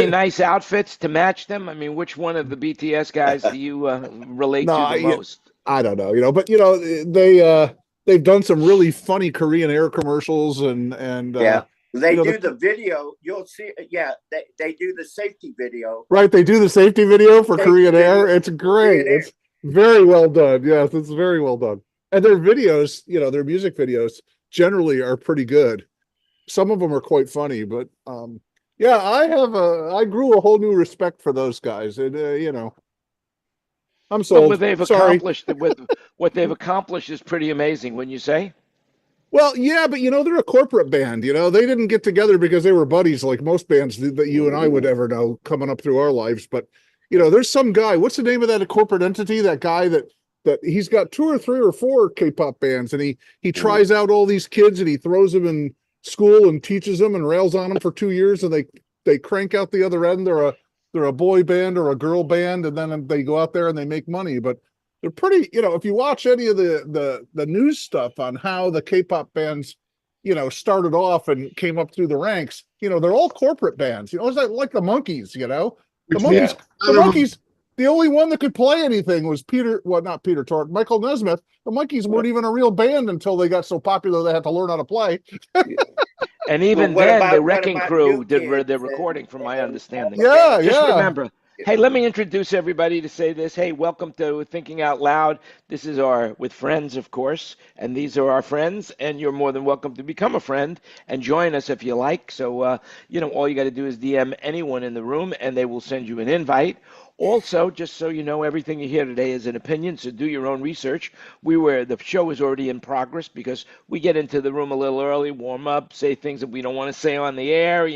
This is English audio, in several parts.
nice outfits to match them? I mean, which one of the BTS guys do you relate to the most? I don't know, but they've done some really funny Korean Air commercials and they do the video. You'll see. Yeah, they do the safety video. Right, they do the safety video for Korean Air. It's great. It's very well done. Yes, it's very well done. And their videos, their music videos generally are pretty good. Some of them are quite funny, but I grew a whole new respect for those guys. And I'm sold. What they've accomplished what they've accomplished is pretty amazing, wouldn't you say? Well, yeah, but they're a corporate band. They didn't get together because they were buddies like most bands that you and I would ever know coming up through our lives. But there's some guy. What's the name of that corporate entity? That guy that he's got 2 or 3 or 4 K-pop bands, and he tries out all these kids and he throws them in school and teaches them and rails on them for 2 years, and they crank out the other end. They're a boy band or a girl band, and then they go out there and they make money. But they're pretty, if you watch any of the news stuff on how the K-pop bands, started off and came up through the ranks, they're all corporate bands. It's like the Monkees, the Monkees, the only one that could play anything was Michael Nesmith. The Monkees weren't even a real band until they got so popular they had to learn how to play. And even then, the Wrecking Crew did their recording, from my understanding. Just remember. Hey, let me introduce everybody to say this. Hey, welcome to Thinking Out Loud. This is with friends, of course, and these are our friends, and you're more than welcome to become a friend and join us if you like. So, all you got to do is DM anyone in the room, and they will send you an invite. Also, just so you know, everything you hear today is an opinion, so do your own research. The show is already in progress because we get into the room a little early, warm up, say things that we don't want to say on the air,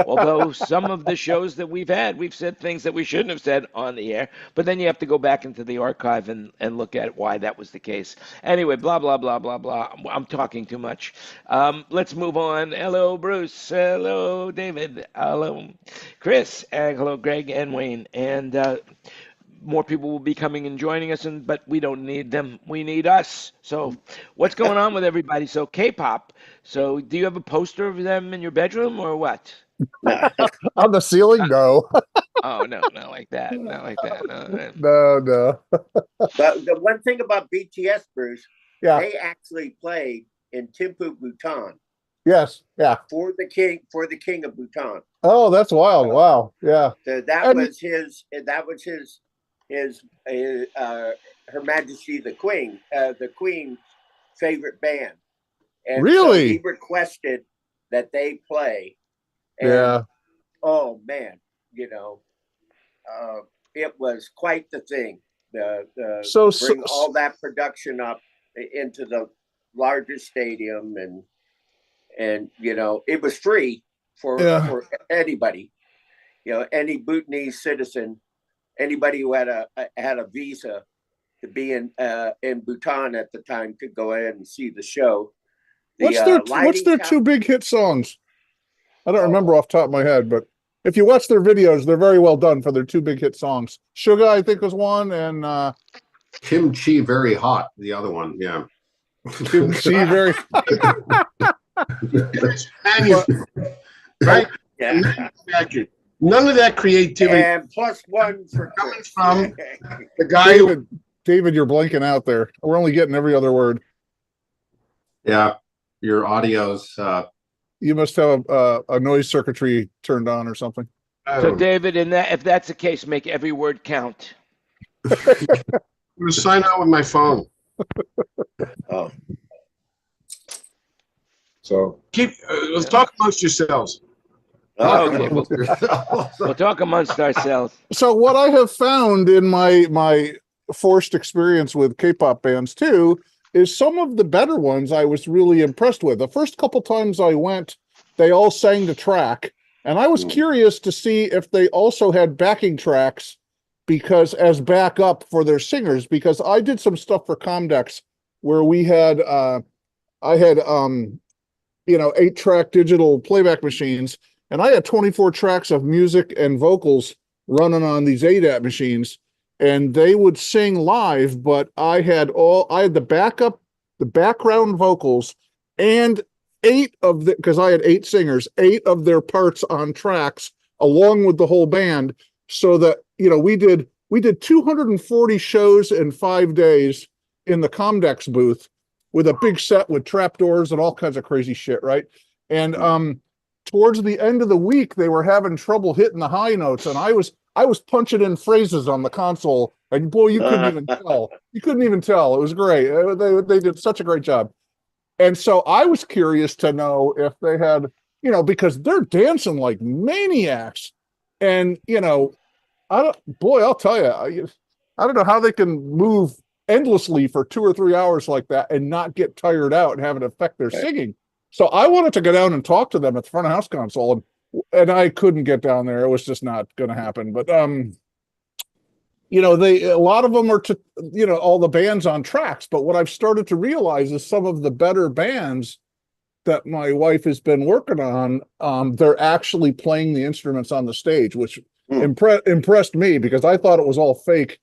Although some of the shows that we've said things that we shouldn't have said on the air, but then you have to go back into the archive and look at why that was the case. Anyway, blah, blah, blah, blah, blah. I'm talking too much. Let's move on. Hello, Bruce. Hello, David. Hello, Chris. And hello, Greg and Wayne. And more people will be coming and joining us, but we don't need them. We need us. So what's going on with everybody? So K-pop. So do you have a poster of them in your bedroom or what? On the ceiling? No. Oh, no, not like that. Not like that. No. But the one thing about BTS, Bruce, they actually played in Thimphu, Bhutan. Yes, yeah. For the king of Bhutan. Oh, that's wild! Wow, yeah. So that was Her Majesty the Queen favorite band. And really, so he requested that they play. And, oh man, it was quite the thing. Bring all that production up into the largest stadium and it was free for anybody, any Bhutanese citizen, anybody who had a visa to be in Bhutan at the time could go ahead and see the show. What's their 2 big hit songs? I don't remember off the top of my head, but if you watch their videos, they're very well done for their 2 big hit songs. Sugar, I think, was one, and Kimchi Very Hot, the other one, yeah. Kimchi Very right? Yeah. None of that creativity. And +1 for coming from the guy David, you're blanking out there. We're only getting every other word. Yeah, your audio's you must have a noise circuitry turned on or something. So David, if that's the case, make every word count. I'm gonna sign out with my phone. Oh. So let's talk amongst yourselves. Okay, we'll talk amongst ourselves. So what I have found in my forced experience with K-pop bands too is some of the better ones I was really impressed with. The first couple times I went, they all sang the track, and I was curious to see if they also had backing tracks as backup for their singers, because I did some stuff for Comdex where we had I had 8-track digital playback machines, and I had 24 tracks of music and vocals running on these ADAT machines, and they would sing live, but I had the backup, the background vocals, and because I had 8 singers, 8 of their parts on tracks along with the whole band, so that, we did 240 shows in 5 days in the Comdex booth with a big set with trapdoors and all kinds of crazy shit, right? And towards the end of the week, they were having trouble hitting the high notes, and I was punching in phrases on the console, and boy, you couldn't even tell. You couldn't even tell. It was great. They did such a great job. And so I was curious to know if they had, because they're dancing like maniacs, and I'll tell you, I don't know how they can move endlessly for 2 or 3 hours like that and not get tired out and have it affect their singing. So I wanted to go down and talk to them at the front of house console, and I couldn't get down there. It was just not going to happen. But a lot of them are all the bands on tracks. But what I've started to realize is some of the better bands that my wife has been working on, they're actually playing the instruments on the stage, which impressed me, because I thought it was all fake,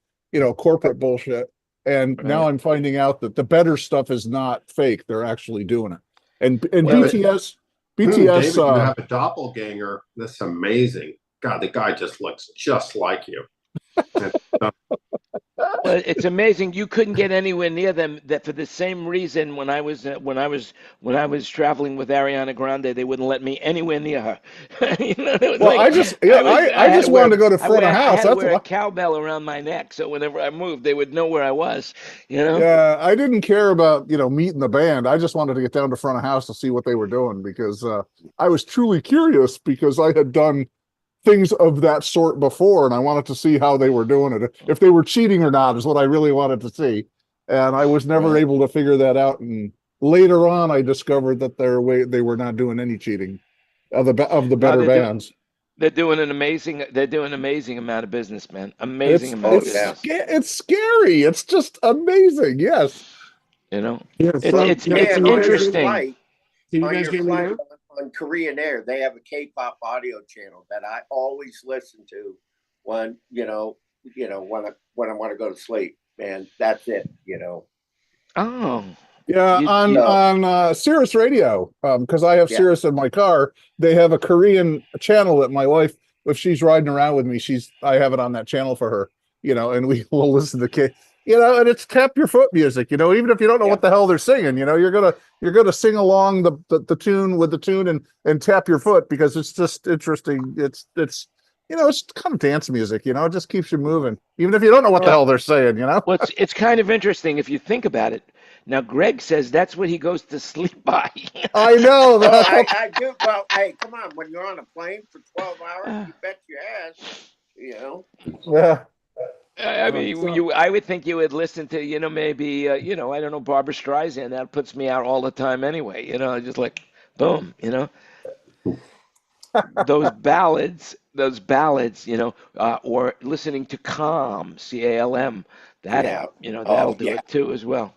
corporate bullshit. And now I'm finding out that the better stuff is not fake. They're actually doing it. And BTS, David, you have a doppelganger. That's amazing. God, the guy just looks just like you. Well, it's amazing. You couldn't get anywhere near them. That for the same reason, when I was traveling with Ariana Grande, they wouldn't let me anywhere near her. I just wanted to go to front of house. I had to wear a cowbell around my neck, so whenever I moved, they would know where I was. Yeah, I didn't care about meeting the band. I just wanted to get down to front of house to see what they were doing, because I was truly curious, because I had done things of that sort before, and I wanted to see how they were doing it. If they were cheating or not is what I really wanted to see, and I was never able to figure that out. And later on, I discovered that they were not doing any cheating of the better bands. They're doing an amazing amount of business, man. Amazing amount of business. It's scary. It's just amazing. Yes. It's interesting. On your flight on Korean Air, they have a K-pop audio channel that I always listen to when when I want to go to sleep, and that's it. Oh. Yeah, on Sirius Radio, because I have Sirius in my car. They have a Korean channel that my wife, if she's riding around with me, I have it on that channel for her. And we will listen to and it's tap your foot music. Even if you don't know what the hell they're singing, you're gonna sing along the tune with the tune and tap your foot, because it's just interesting. It's kind of dance music. It just keeps you moving, even if you don't know what the hell they're saying. Well, it's kind of interesting if you think about it. Now, Greg says that's what he goes to sleep by. I know. I do. Well, hey, come on. When you're on a plane for 12 hours, you bet your ass, Yeah. I mean, I would think you would listen to, maybe, I don't know, Barbara Streisand. That puts me out all the time anyway. Just like, boom, those ballads, or listening to Calm, CALM. That'll do it too as well.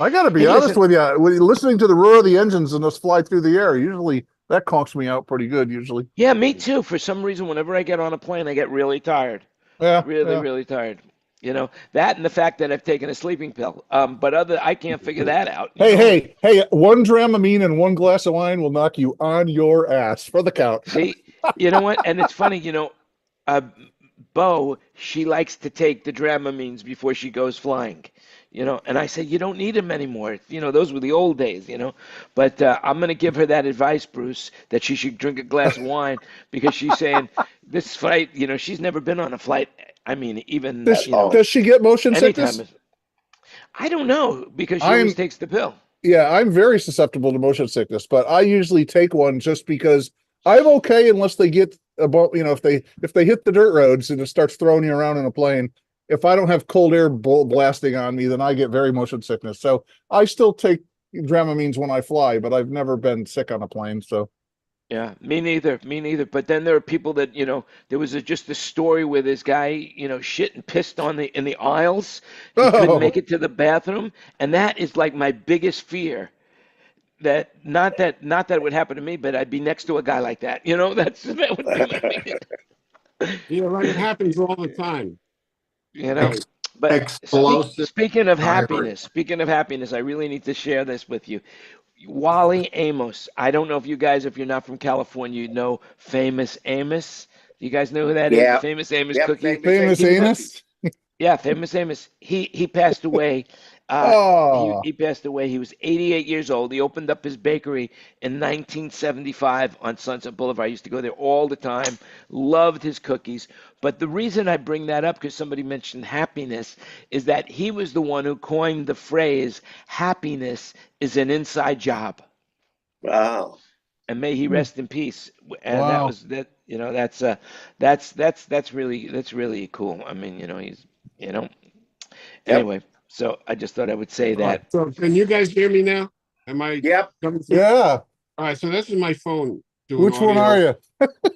I got to be honest with you. When you're listening to the roar of the engines and us fly through the air, usually that conks me out pretty good. Usually. Yeah, me too. For some reason, whenever I get on a plane, I get really tired. Yeah, really tired. That and the fact that I've taken a sleeping pill. But I can't figure that out. Hey, one Dramamine and one glass of wine will knock you on your ass for the count. See, you know what? And it's funny, Bo, she likes to take the Dramamines before she goes flying. And I said, you don't need them anymore. Those were the old days, But I'm going to give her that advice, Bruce, that she should drink a glass of wine, because she's saying this flight, she's never been on a flight. I mean, even does she get motion sickness? I don't know, because she always takes the pill. Yeah, I'm very susceptible to motion sickness, but I usually take one just because I'm okay unless they get about, if they hit the dirt roads and it starts throwing you around in a plane. If I don't have cold air blasting on me, then I get very motion sickness. So I still take Dramamines when I fly, but I've never been sick on a plane. So. Yeah, me neither. But then there are people that, there was just a story where this guy, shit and pissed in the aisles. He couldn't make it to the bathroom. And that is like my biggest fear. That not that it would happen to me, but I'd be next to a guy like that. That would be my biggest. It happens all the time. But speaking of happiness, I really need to share this with you. Wally Amos. I don't know if you're not from California, you know Famous Amos, You guys know who that is? The Famous Amos Cookie. Famous Amos? Yeah, Famous Amos. He passed away. He passed away. He was 88 years old. He opened up his bakery in 1975 on Sunset Boulevard. I used to go there all the time. Loved his cookies. But the reason I bring that up, because somebody mentioned happiness, is that he was the one who coined the phrase, happiness is an inside job. Wow. And may he rest in peace. And wow. That's really cool. I mean, he's, anyway, so I just thought I would say that. So can you guys hear me now? Am I? Yep. Yeah. All right. So this is my phone. Which one are you?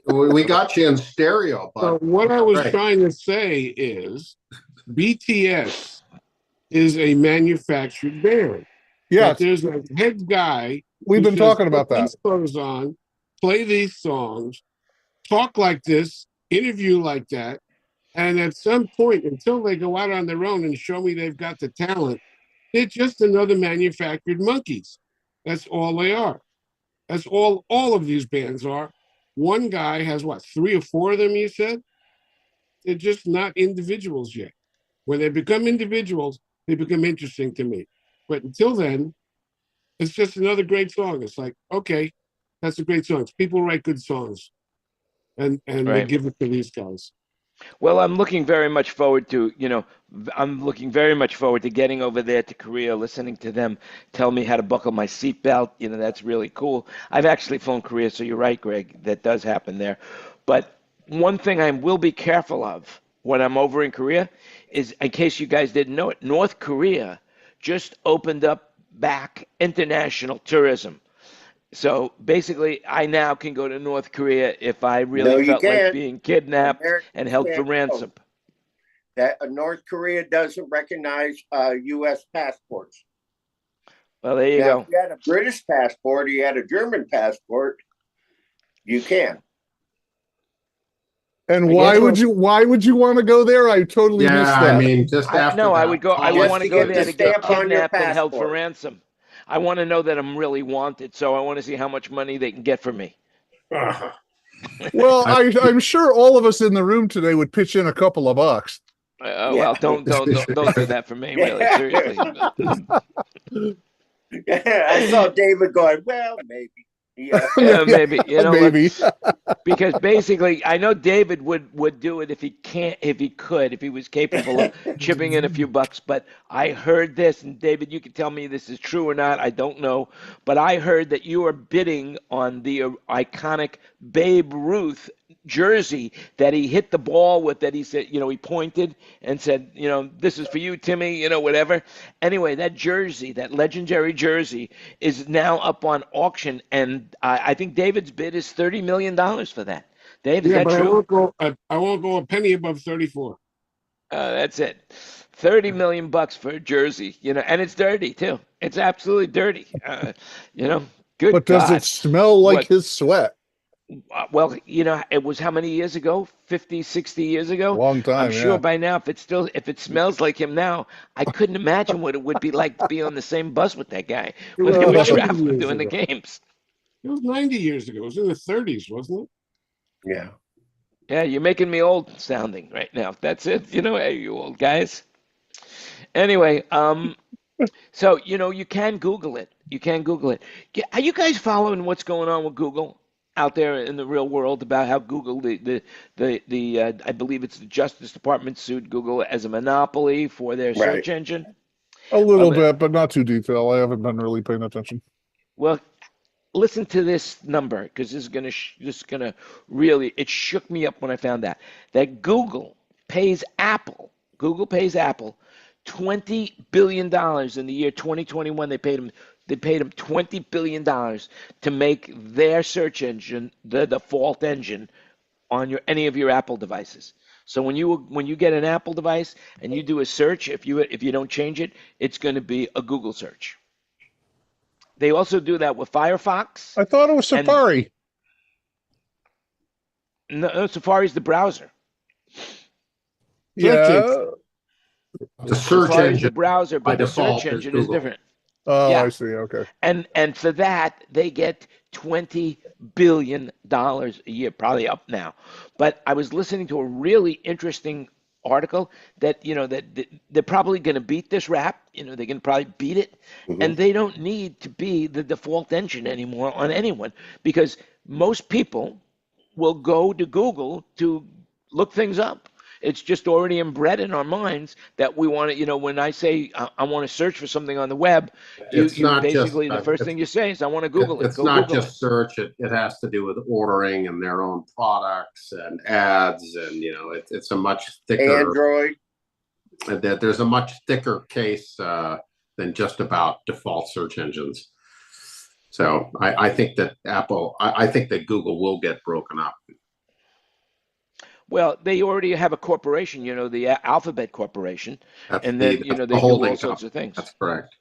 We got you in stereo. But so what I was trying to say is BTS is a manufactured band. Yeah. There's a head guy. We've been talking about that. These clothes on, play these songs, talk like this, interview like that. And at some point, until they go out on their own and show me they've got the talent, they're just another manufactured monkeys. That's all they are. That's all of these bands are. One guy has, 3 or 4 of them, you said? They're just not individuals yet. When they become individuals, they become interesting to me. But until then, it's just another great song. It's like, okay, that's a great song. People write good songs. And they give it to these guys. Well, I'm looking very much forward to, getting over there to Korea, listening to them tell me how to buckle my seatbelt. That's really cool. I've actually flown Korea, so you're right, Greg. That does happen there. But one thing I will be careful of when I'm over in Korea is, in case you guys didn't know it, North Korea just opened up back international tourism. So basically, I now can go to North Korea if I really felt like being kidnapped and held for ransom. That North Korea doesn't recognize U.S. passports. Well, there you go. If you had a British passport or you had a German passport, you can. And why would you want to go there? I totally missed that. I mean, just after I would go. I want to go there to get kidnapped and held for ransom. I want to know that I'm really wanted, so I want to see how much money they can get from me. Well, I'm sure all of us in the room today would pitch in a couple of bucks. Well, don't do that for me, really, seriously. I saw David going, well, maybe. Yeah, maybe. Maybe. Because basically, I know David would do it if he was capable of chipping in a few bucks. But I heard this, and David, you can tell me this is true or not. I don't know, but I heard that you are bidding on the iconic Babe Ruth jersey that he hit the ball with. That he said, he pointed and said, this is for you, Timmy. Whatever. Anyway, that jersey, that legendary jersey, is now up on auction, and I think David's bid is $30 million for that. Dave, is that true? I won't go a penny above 34. That's it. $30 million for a jersey, and it's dirty too. It's absolutely dirty. Good. But does it smell like his sweat? Well, it was how many years ago? 50, 60 years ago? Long time. I'm sure by now, if it smells like him now, I couldn't imagine what it would be like to be on the same bus with that guy when they were traveling doing the games. It was 90 years ago. It was in the 30s, wasn't it? Yeah. Yeah, you're making me old sounding right now. That's it. Hey, you old guys. Anyway, so, you can Google it. You can Google it. Are you guys following what's going on with Google out there in the real world about how Google, I believe it's the Justice Department sued Google as a monopoly for their search engine? A little bit, but not too detailed. I haven't been really paying attention. Well, listen to this number, because this is gonna really, it shook me up when I found out that Google pays Apple $20 billion in the year 2021. They paid them $20 billion to make their search engine the default engine on any of your Apple devices. So when you get an Apple device and you do a search, if you don't change it, it's going to be a Google search. They also do that with Firefox. I thought it was Safari. No, Safari's the browser. Yeah. The search Safari's engine the browser, but the default search engine is is different. Oh, yeah. I see. Okay. And for that, they get $20 billion a year, probably up now. But I was listening to a really interesting article that, that they're probably going to beat this rap. They can probably beat it. And they don't need to be the default engine anymore on anyone, because most people will go to Google to look things up. It's just already inbred in our minds that we want to, when I say I want to search for something on the web, you basically the first thing you say is I want to Google it. It's not just search. It has to do with ordering and their own products and ads, and it's a much thicker Android. There's a much thicker case than just about default search engines. So I think that I think that Google will get broken up. Well, they already have a corporation, the Alphabet Corporation, and then they do all sorts of things. That's correct.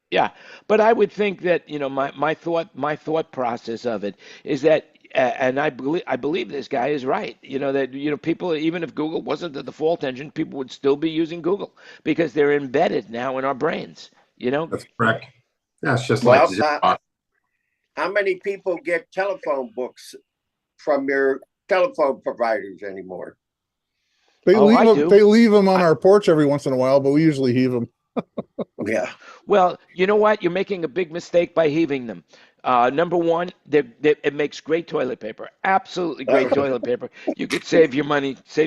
Yeah, but I would think that my thought process of it is that, and I believe this guy is right. That people, even if Google wasn't the default engine, people would still be using Google because they're embedded now in our brains. That's correct. Yeah, it's just like how many people get telephone books from your telephone providers anymore? They leave them on our porch every once in a while, but we usually heave them. Yeah. Well, you know what? You're making a big mistake by heaving them. Number one, it makes great toilet paper. Absolutely great toilet paper. You could save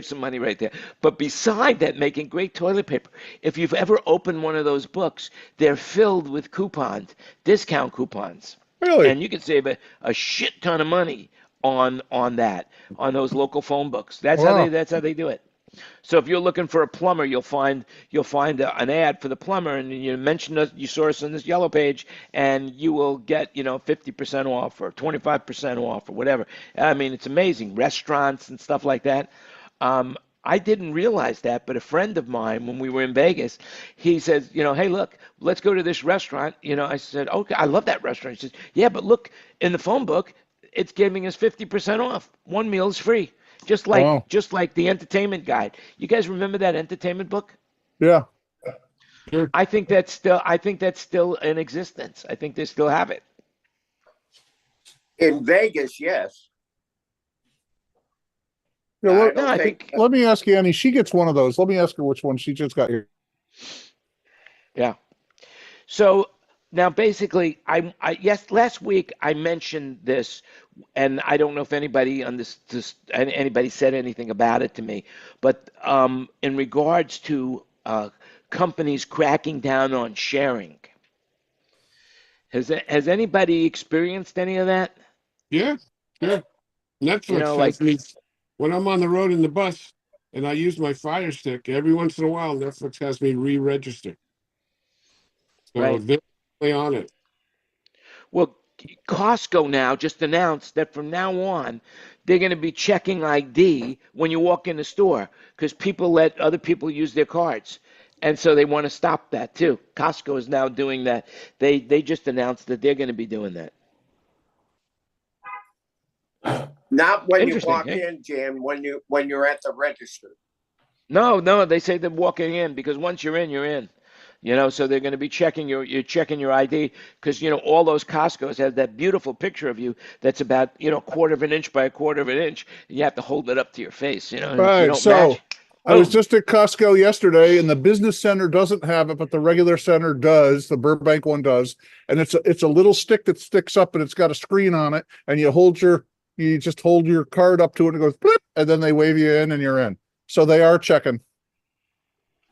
some money right there. But beside that, making great toilet paper, if you've ever opened one of those books, they're filled with coupons, discount coupons. Really? And you can save a shit ton of money on those local phone books. That's how they do it. So if you're looking for a plumber, you'll find an ad for the plumber, and you mention that you saw us on this yellow page, and you will get 50% off or 25% off or whatever. I mean, it's amazing. Restaurants and stuff like that. I didn't realize that, but a friend of mine, when we were in Vegas, he says, hey, look, let's go to this restaurant. I said, okay, I love that restaurant. He says, yeah, but look, in the phone book, it's giving us 50% off. One meal is free. Just like the entertainment guide. You guys remember that entertainment book? Yeah. I think that's still in existence. I think they still have it. In Vegas, yes. Yeah, let me ask Annie. She gets one of those. Let me ask her which one she just got here. Yeah. So now, basically, last week I mentioned this, and I don't know if anybody anybody said anything about it to me, but in regards to companies cracking down on sharing, has anybody experienced any of that? Yeah. Netflix has me when I'm on the road in the bus and I use my Fire Stick. Every once in a while, Netflix has me re-register. So they're on it. Well, Costco now just announced that from now on, they're going to be checking ID when you walk in the store because people let other people use their cards. And so they want to stop that too. Costco is now doing that. They just announced that they're going to be doing that. Not when you walk in, Jim, when you're at the register. No, they say they're walking in because once you're in, you're in. So they're going to be checking your ID because, all those Costco's have that beautiful picture of you that's about, a quarter of an inch by a quarter of an inch. And you have to hold it up to your face, Right. So I was just at Costco yesterday and the business center doesn't have it, but the regular center does. The Burbank one does. And it's a little stick that sticks up and it's got a screen on it. And you just hold your card up to it and it goes, blip, and then they wave you in and you're in. So they are checking.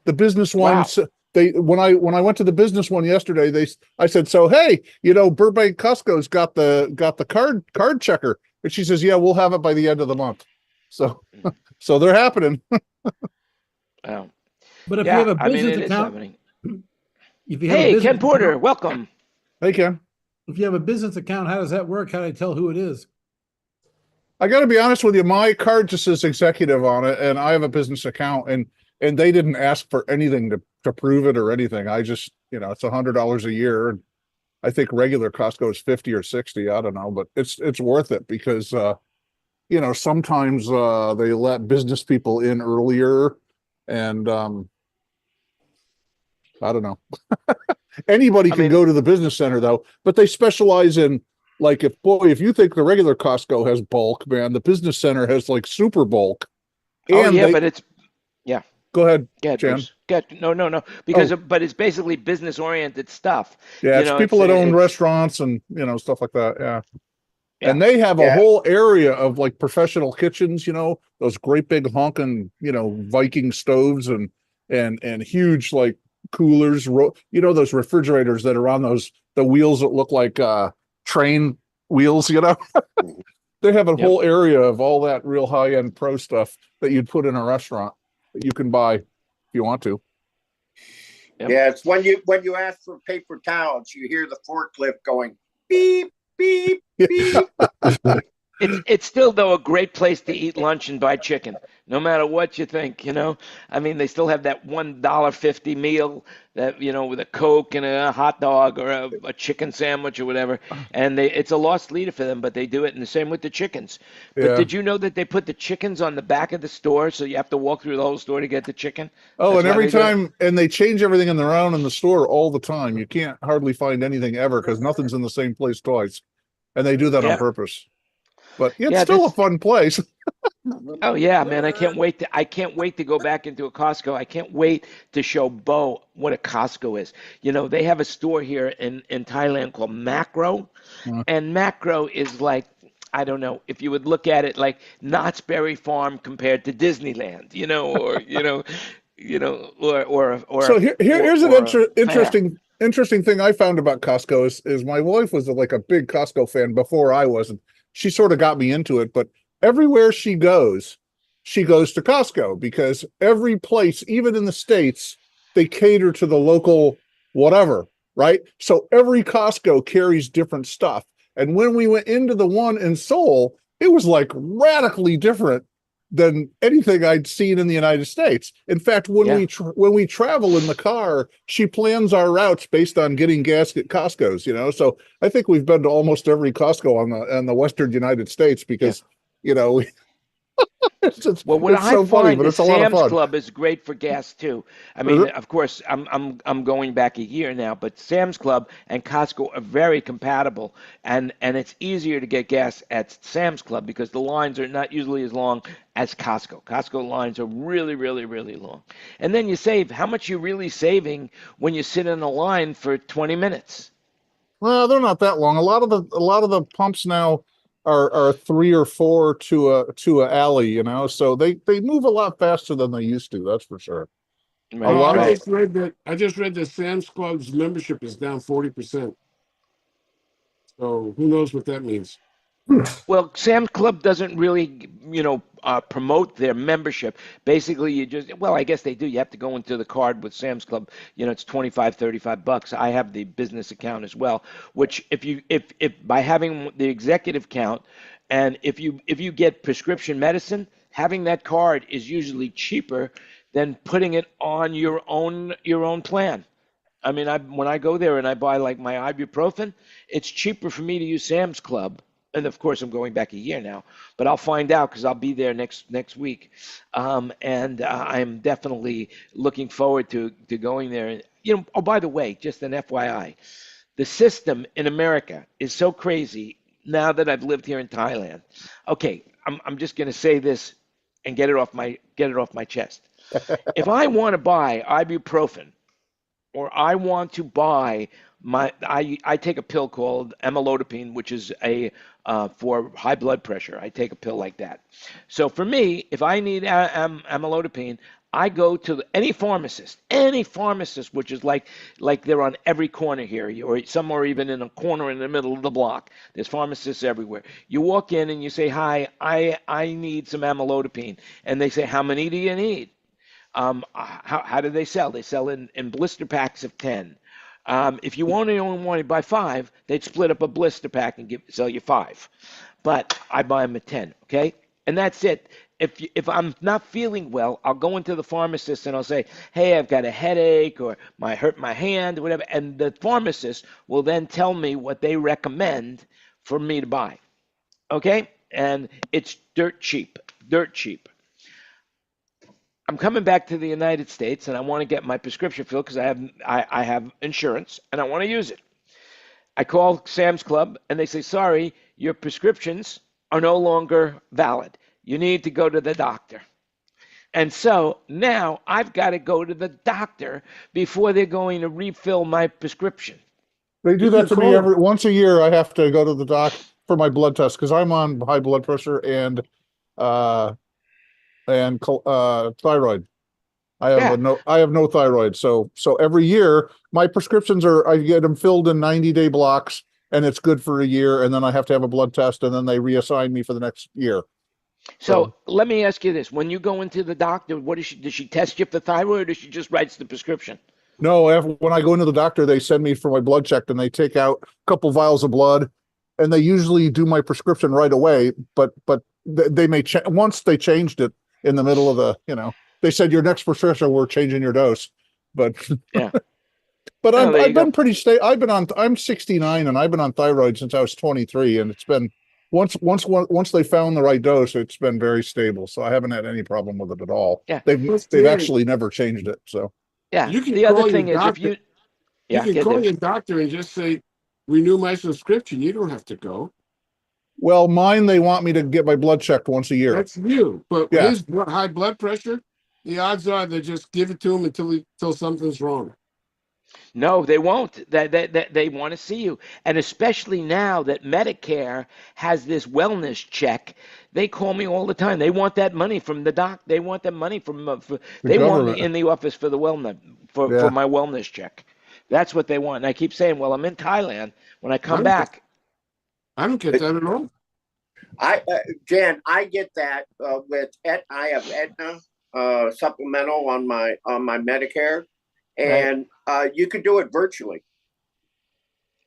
The business ones. Wow. When I went to the business one yesterday, I said, so hey, Burbank Costco's got the card checker, and she says, yeah, we'll have it by the end of the month. So they're happening. Wow. But if you have a business account, Ken Porter, welcome. Hey Ken. If you have a business account, how does that work? How do I tell who it is? I got to be honest with you, my card just says executive on it, and I have a business account, and they didn't ask for anything to prove it or anything. I just, it's $100 a year. And I think regular Costco is 50 or 60. I don't know, but it's worth it because, sometimes they let business people in earlier and I don't know. Anybody can go to the business center though, but they specialize in Like if you think the regular Costco has bulk, man, the business center has like super bulk. And but it's yeah. Go ahead, Jan. No. Because but it's basically business oriented stuff. Yeah, it's people that own restaurants and stuff like that. Yeah. And they have a whole area of like professional kitchens, those great big honking, Viking stoves and huge like coolers, those refrigerators that are on the wheels that look like train wheels, They have a whole area of all that real high-end pro stuff that you'd put in a restaurant that you can buy if you want to. Yeah, it's when you ask for paper towels, you hear the forklift going beep, beep, beep. It's still, though, a great place to eat lunch and buy chicken, no matter what you think, I mean, they still have that $1.50 meal that, with a Coke and a hot dog or a chicken sandwich or whatever. And it's a lost leader for them, but they do it. And the same with the chickens. But did you know that they put the chickens on the back of the store, so you have to walk through the whole store to get the chicken? Oh, and every time, and they change everything in the store all the time. You can't hardly find anything ever because nothing's in the same place twice. And they do that on purpose. But it's still a fun place. Oh yeah, man! I can't wait to go back into a Costco. I can't wait to show Bo what a Costco is. They have a store here in Thailand called Macro, and Macro is like, I don't know if you would look at it like Knott's Berry Farm compared to Disneyland, or. So here's an interesting thing I found about Costco is my wife was like a big Costco fan before I was, and she sort of got me into it. But everywhere she goes to Costco because every place, even in the States, they cater to the local whatever, right? So every Costco carries different stuff. And when we went into the one in Seoul, it was like radically different than anything I'd seen in the United States. In fact, when we travel in the car, she plans our routes based on getting gas at Costco's, So I think we've been to almost every Costco on the Western United States because, what I find is Sam's Club is great for gas too. I mean, of course, I'm going back a year now, but Sam's Club and Costco are very compatible, and it's easier to get gas at Sam's Club because the lines are not usually as long as Costco. Costco lines are really, really, really long, and then you save. How much you really saving when you sit in a line for 20 minutes? Well, they're not that long. A lot of the pumps now are 3 or 4 to a alley, so they move a lot faster than they used to. That's for sure. I just read that Sam's Club's membership is down 40%. So who knows what that means? Well, Sam's Club doesn't really, promote their membership. Basically, I guess they do. You have to go into the card with Sam's Club. It's $25-$35. I have the business account as well, which if by having the executive account, and if you get prescription medicine, having that card is usually cheaper than putting it on your own plan. I mean, when I go there and I buy like my ibuprofen, it's cheaper for me to use Sam's Club. And of course, I'm going back a year now, but I'll find out because I'll be there next week, and I'm definitely looking forward to going there. Oh, by the way, just an FYI, the system in America is so crazy now that I've lived here in Thailand. Okay, I'm just going to say this and get it off my chest. If I want to buy ibuprofen, or I want to buy I take a pill called amlodipine, which is for high blood pressure. I take a pill like that. So for me, if I need amlodipine, I go to any pharmacist, which is like they're on every corner here, or some are even in a corner in the middle of the block. There's pharmacists everywhere. You walk in and you say, "Hi, I need some amlodipine," and they say, "How many do you need?" How do they sell? They sell in blister packs of 10. If you only want to buy 5, they'd split up a blister pack and sell you 5. But I buy them at 10, okay? And that's it. If I'm not feeling well, I'll go into the pharmacist and I'll say, "Hey, I've got a headache or hurt my hand," or whatever. And the pharmacist will then tell me what they recommend for me to buy, okay? And it's dirt cheap. I'm coming back to the United States and I want to get my prescription filled because I have insurance and I want to use it. I call Sam's Club and they say, sorry, your prescriptions are no longer valid. You need to go to the doctor. And so now I've got to go to the doctor before they're going to refill my prescription. They do that to me once a year. I have to go to the doc for my blood test because I'm on high blood pressure and thyroid. I have no thyroid. So every year my prescriptions I get them filled in 90-day blocks and it's good for a year. And then I have to have a blood test and then they reassign me for the next year. So let me ask you this. When you go into the doctor, does she test you for thyroid or she just writes the prescription? No, when I go into the doctor, they send me for my blood check and they take out a couple vials of blood and they usually do my prescription right away. But they may once they changed it in the middle of they said your next prescription, we're changing your dose. But yeah, but I've been pretty stable. I'm 69 and I've been on thyroid since I was 23. And it's been once they found the right dose, it's been very stable. So I haven't had any problem with it at all. Yeah. They've actually never changed it. So yeah. The other thing is if you can call your doctor and just say, renew my subscription. You don't have to go. Well, mine, they want me to get my blood checked once a year. That's you. But his high blood pressure, the odds are they just give it to him until something's wrong. No, they won't. They want to see you. And especially now that Medicare has this wellness check, they call me all the time. They want that money from the doc. They want that money from they want me in the office for the wellness for my wellness check. That's what they want. And I keep saying, well, I'm in Thailand. When I come back. I don't get that at all. Jan, I get that with I have Aetna supplemental on my Medicare. And you could do it virtually.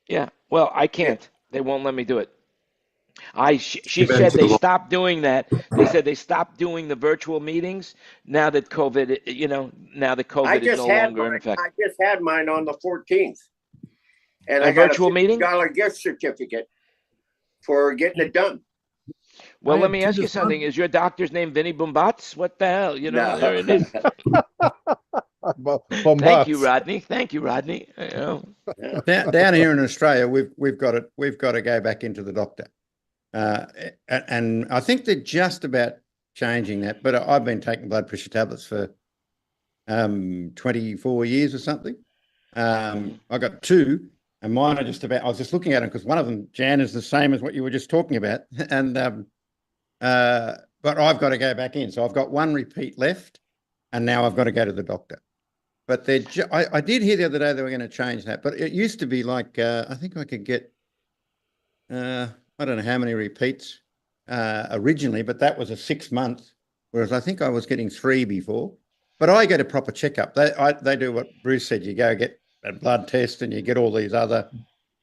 Yeah. Well, I can't. They won't let me do it. She said they stopped doing that. They said they stopped doing the virtual meetings now that COVID, is no longer in effect. I just had mine on the 14th. And I got virtual a meeting? $50 gift certificate for getting it done. Well, let me ask you something. Is your doctor's name Vinny Boombatz? What the hell? No. There it is. Thank you, Rodney. Down here in Australia, we've got to go back into the doctor, and I think they're just about changing that. But I've been taking blood pressure tablets for 24 years or something. I got two, and mine are just about. I was just looking at them because one of them, Jan, is the same as what you were just talking about, and but I've got to go back in, so I've got one repeat left, and now I've got to go to the doctor. But I did hear the other day they were going to change that. But it used to be like, I think I could get, I don't know how many repeats originally, but that was a 6 month, whereas I think I was getting 3 before. But I get a proper checkup. They do what Bruce said. You go get a blood test and you get all these other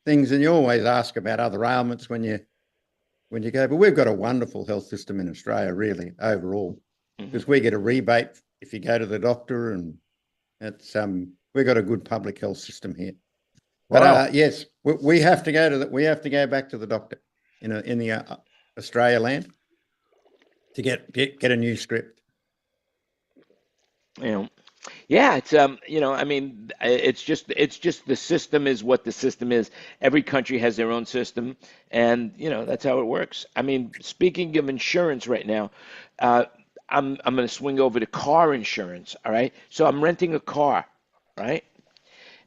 things, and you always ask about other ailments when you go. But we've got a wonderful health system in Australia, really, overall, because we get a rebate if you go to the doctor, and it's we've got a good public health system here. Wow. But yes, we have to go back to the doctor in the Australia land to get a new script. Yeah, it's I mean, it's just the system is what the system is. Every country has their own system, and that's how it works. I mean, speaking of insurance right now, I'm going to swing over to car insurance. All right, so I'm renting a car, right?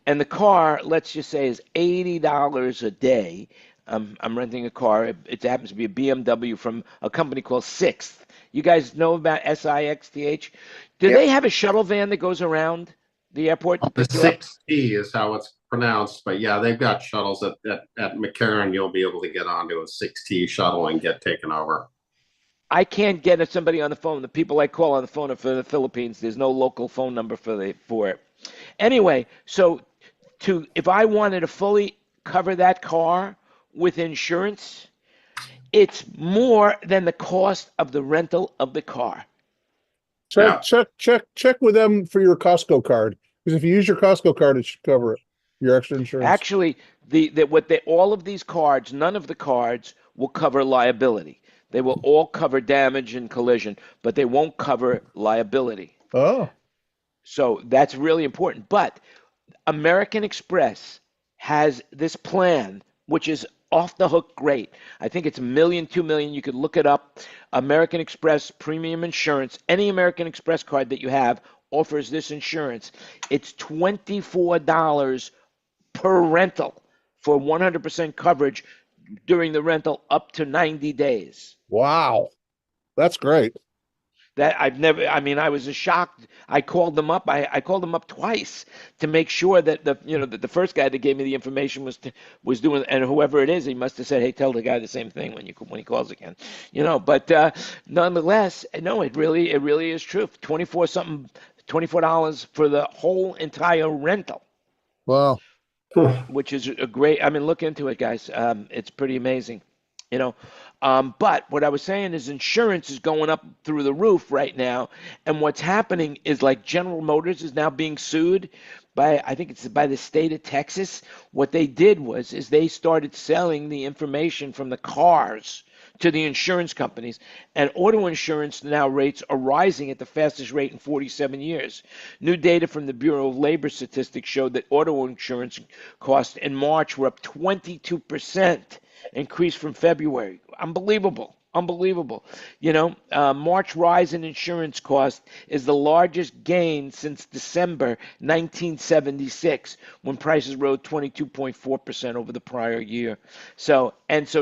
And the car, let's just say, is $80 a day. I'm renting a car. It happens to be a BMW from a company called Sixth. You guys know about SIXTH? Do they have a shuttle van that goes around the airport? The 6T is how it's pronounced, but yeah, they've got shuttles at McCarran. You'll be able to get onto a 6T shuttle and get taken over. I can't get somebody on the phone. The people I call on the phone are for the Philippines. There's no local phone number for it. Anyway, so if I wanted to fully cover that car with insurance, it's more than the cost of the rental of the car. Check with them for your Costco card, because if you use your Costco card, it should cover it. Your extra insurance. Actually, all of these cards, none of the cards will cover liability. They will all cover damage and collision, but they won't cover liability. Oh. So that's really important. But American Express has this plan which is off the hook great. I think it's $1 million, $2 million. You could look it up. American Express Premium Insurance. Any American Express card that you have offers this insurance. It's $24 per rental for 100% coverage during the rental up to 90 days. Wow. That's great. That I was shocked. I called them up. I called them up twice to make sure that the first guy that gave me the information was doing, and whoever it is, he must have said, hey, tell the guy the same thing when he calls again, but nonetheless, no, it really is true. $24 for the whole entire rental. Wow. Which is a great, look into it, guys. It's pretty amazing, but what I was saying is insurance is going up through the roof right now. And what's happening is like General Motors is now being sued I think it's by the state of Texas. What they did is they started selling the information from the cars to the insurance companies, and auto insurance now rates are rising at the fastest rate in 47 years. New data from the Bureau of Labor Statistics showed that auto insurance costs in March were up 22%, increase from February. Unbelievable. March rise in insurance cost is the largest gain since December 1976, when prices rose 22.4% over the prior year. So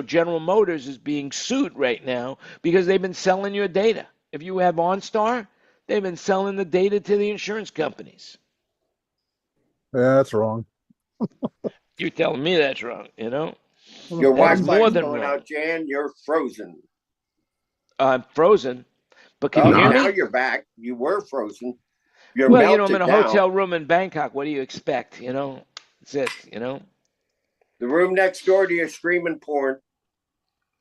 General Motors is being sued right now because they've been selling your data. If you have OnStar, they've been selling the data to the insurance companies. Yeah, that's wrong. You're telling me that's wrong, Your Wi-Fi's going out, Jan. You're frozen. I'm frozen, but can you hear me? Now you're back. You were frozen. I'm in a hotel room in Bangkok. What do you expect? That's it. The room next door to you streaming porn.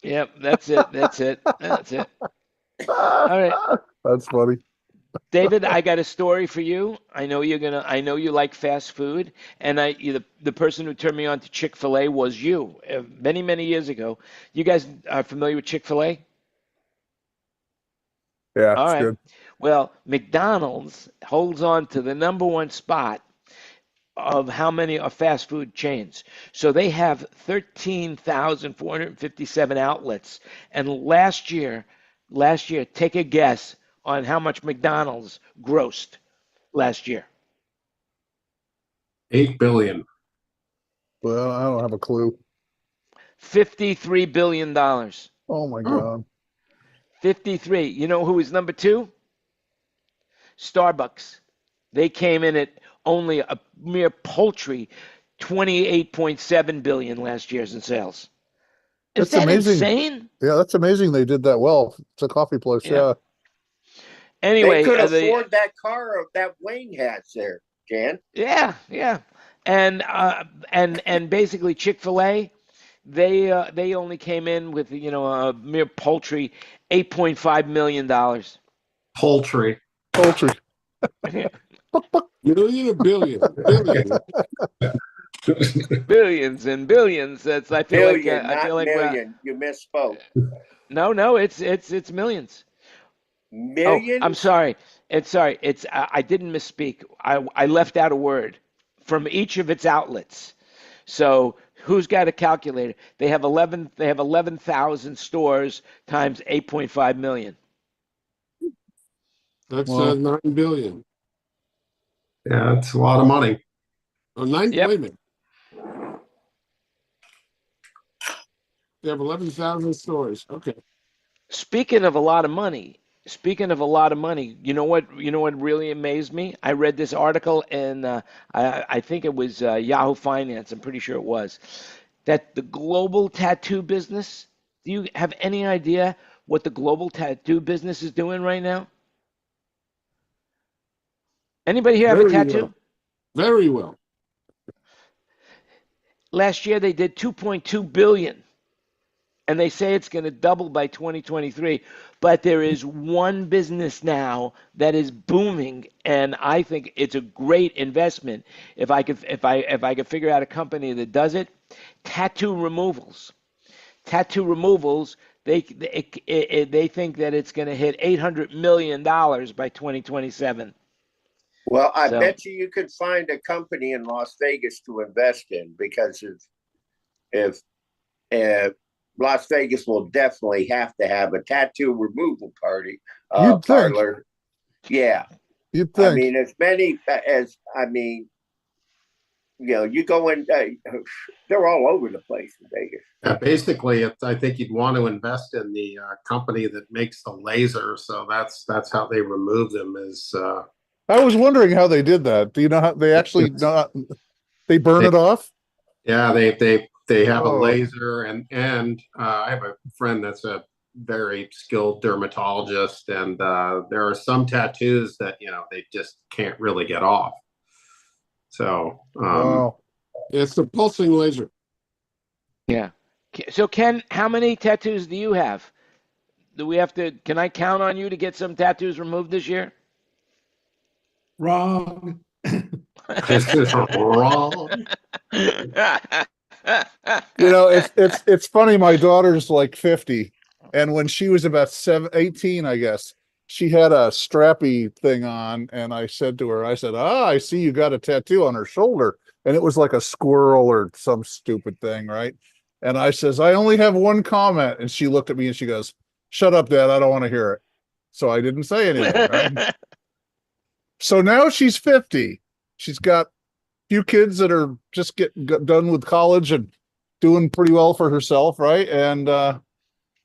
Yep, that's it. All right. That's funny. David, I got a story for you. I know you like fast food, and the person who turned me on to Chick-fil-A was you many, many years ago. You guys are familiar with Chick-fil-A? Yeah, all right. Good. Well, McDonald's holds on to the number one spot of how many are fast food chains. So they have 13,457 outlets. And last year, take a guess on how much McDonald's grossed last year. $8 billion. Well, I don't have a clue. $53 billion. Oh my God. 53. You know who is number two? Starbucks. They came in at only a mere paltry $28.7 billion last year in sales. Is that amazing. Insane? Yeah, that's amazing. They did that well. It's a coffee place. Yeah. Anyway, they could afford that car that Wayne has there, Jan. Yeah. And basically Chick-fil-A, they only came in with a mere paltry $8.5 million. Poultry. Million or billion? Billion. Billions and billions. That's I feel billion, like I feel like million. You misspoke. No, it's millions. Millions? Oh, I'm sorry. It's I didn't misspeak. I left out a word from each of its outlets. So who's got a calculator? They have 11,000 stores times 8.5 million. That's 9 billion. Yeah, that's a lot of money. Oh, 9 Yep. Wait a minute. They have 11,000 stores. Okay. Speaking of a lot of money, you know what really amazed me? I read this article in I think it was Yahoo Finance. I'm pretty sure it was that the global tattoo business. Do you have any idea what the global tattoo business is doing right now? Anybody here have a tattoo? Well. Very well. Last year they did 2.2 billion. And they say it's going to double by 2023. But there is one business now that is booming, and I think it's a great investment. If I could figure out a company that does it, tattoo removals. They think that it's going to hit $800 million by 2027. Well, I bet you could find a company in Las Vegas to invest in, because if Las Vegas will definitely have to have a tattoo removal party. You'd think. Parlor. Yeah. You'd think. I mean, as many as, you go in, they're all over the place in Vegas. Basically, I think you'd want to invest in the company that makes the laser. So that's how they remove them. I was wondering how they did that. Do you know how they actually they burn it off? Yeah, they have a laser, and I have a friend that's a very skilled dermatologist, and there are some tattoos that they just can't really get off. So it's a pulsing laser. Yeah. So Ken, how many tattoos do you have? Can I count on you to get some tattoos removed this year? Wrong. This is wrong. It's funny. My daughter's like 50, and when she was about 18, I guess, she had a strappy thing on, and I said to her, I see you got a tattoo on her shoulder. And it was like a squirrel or some stupid thing, right? And I says, I only have one comment. And she looked at me and she goes, shut up, Dad, I don't want to hear it. So I didn't say anything, right? So now she's 50. She's got a few kids that are just getting done with college and doing pretty well for herself, right? And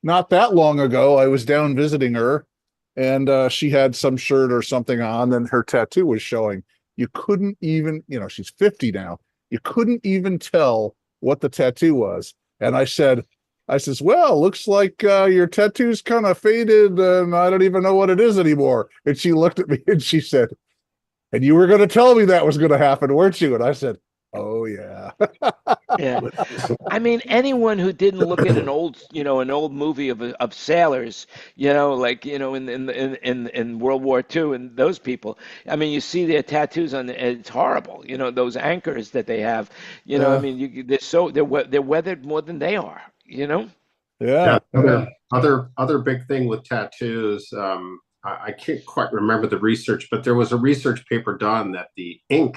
not that long ago, I was down visiting her, and she had some shirt or something on, and her tattoo was showing. You couldn't even, she's 50 now. You couldn't even tell what the tattoo was. And I says, well, looks like your tattoo's kind of faded, and I don't even know what it is anymore. And she looked at me and she said, and you were going to tell me that was going to happen, weren't you? And I said, oh yeah. Yeah. I mean, anyone who didn't look at an old movie of sailors, in World War II, and those people, I mean, you see their tattoos on it's horrible. Those anchors that they have, I mean, they're weathered more than they are, Yeah. Other big thing with tattoos, I can't quite remember the research, but there was a research paper done that the ink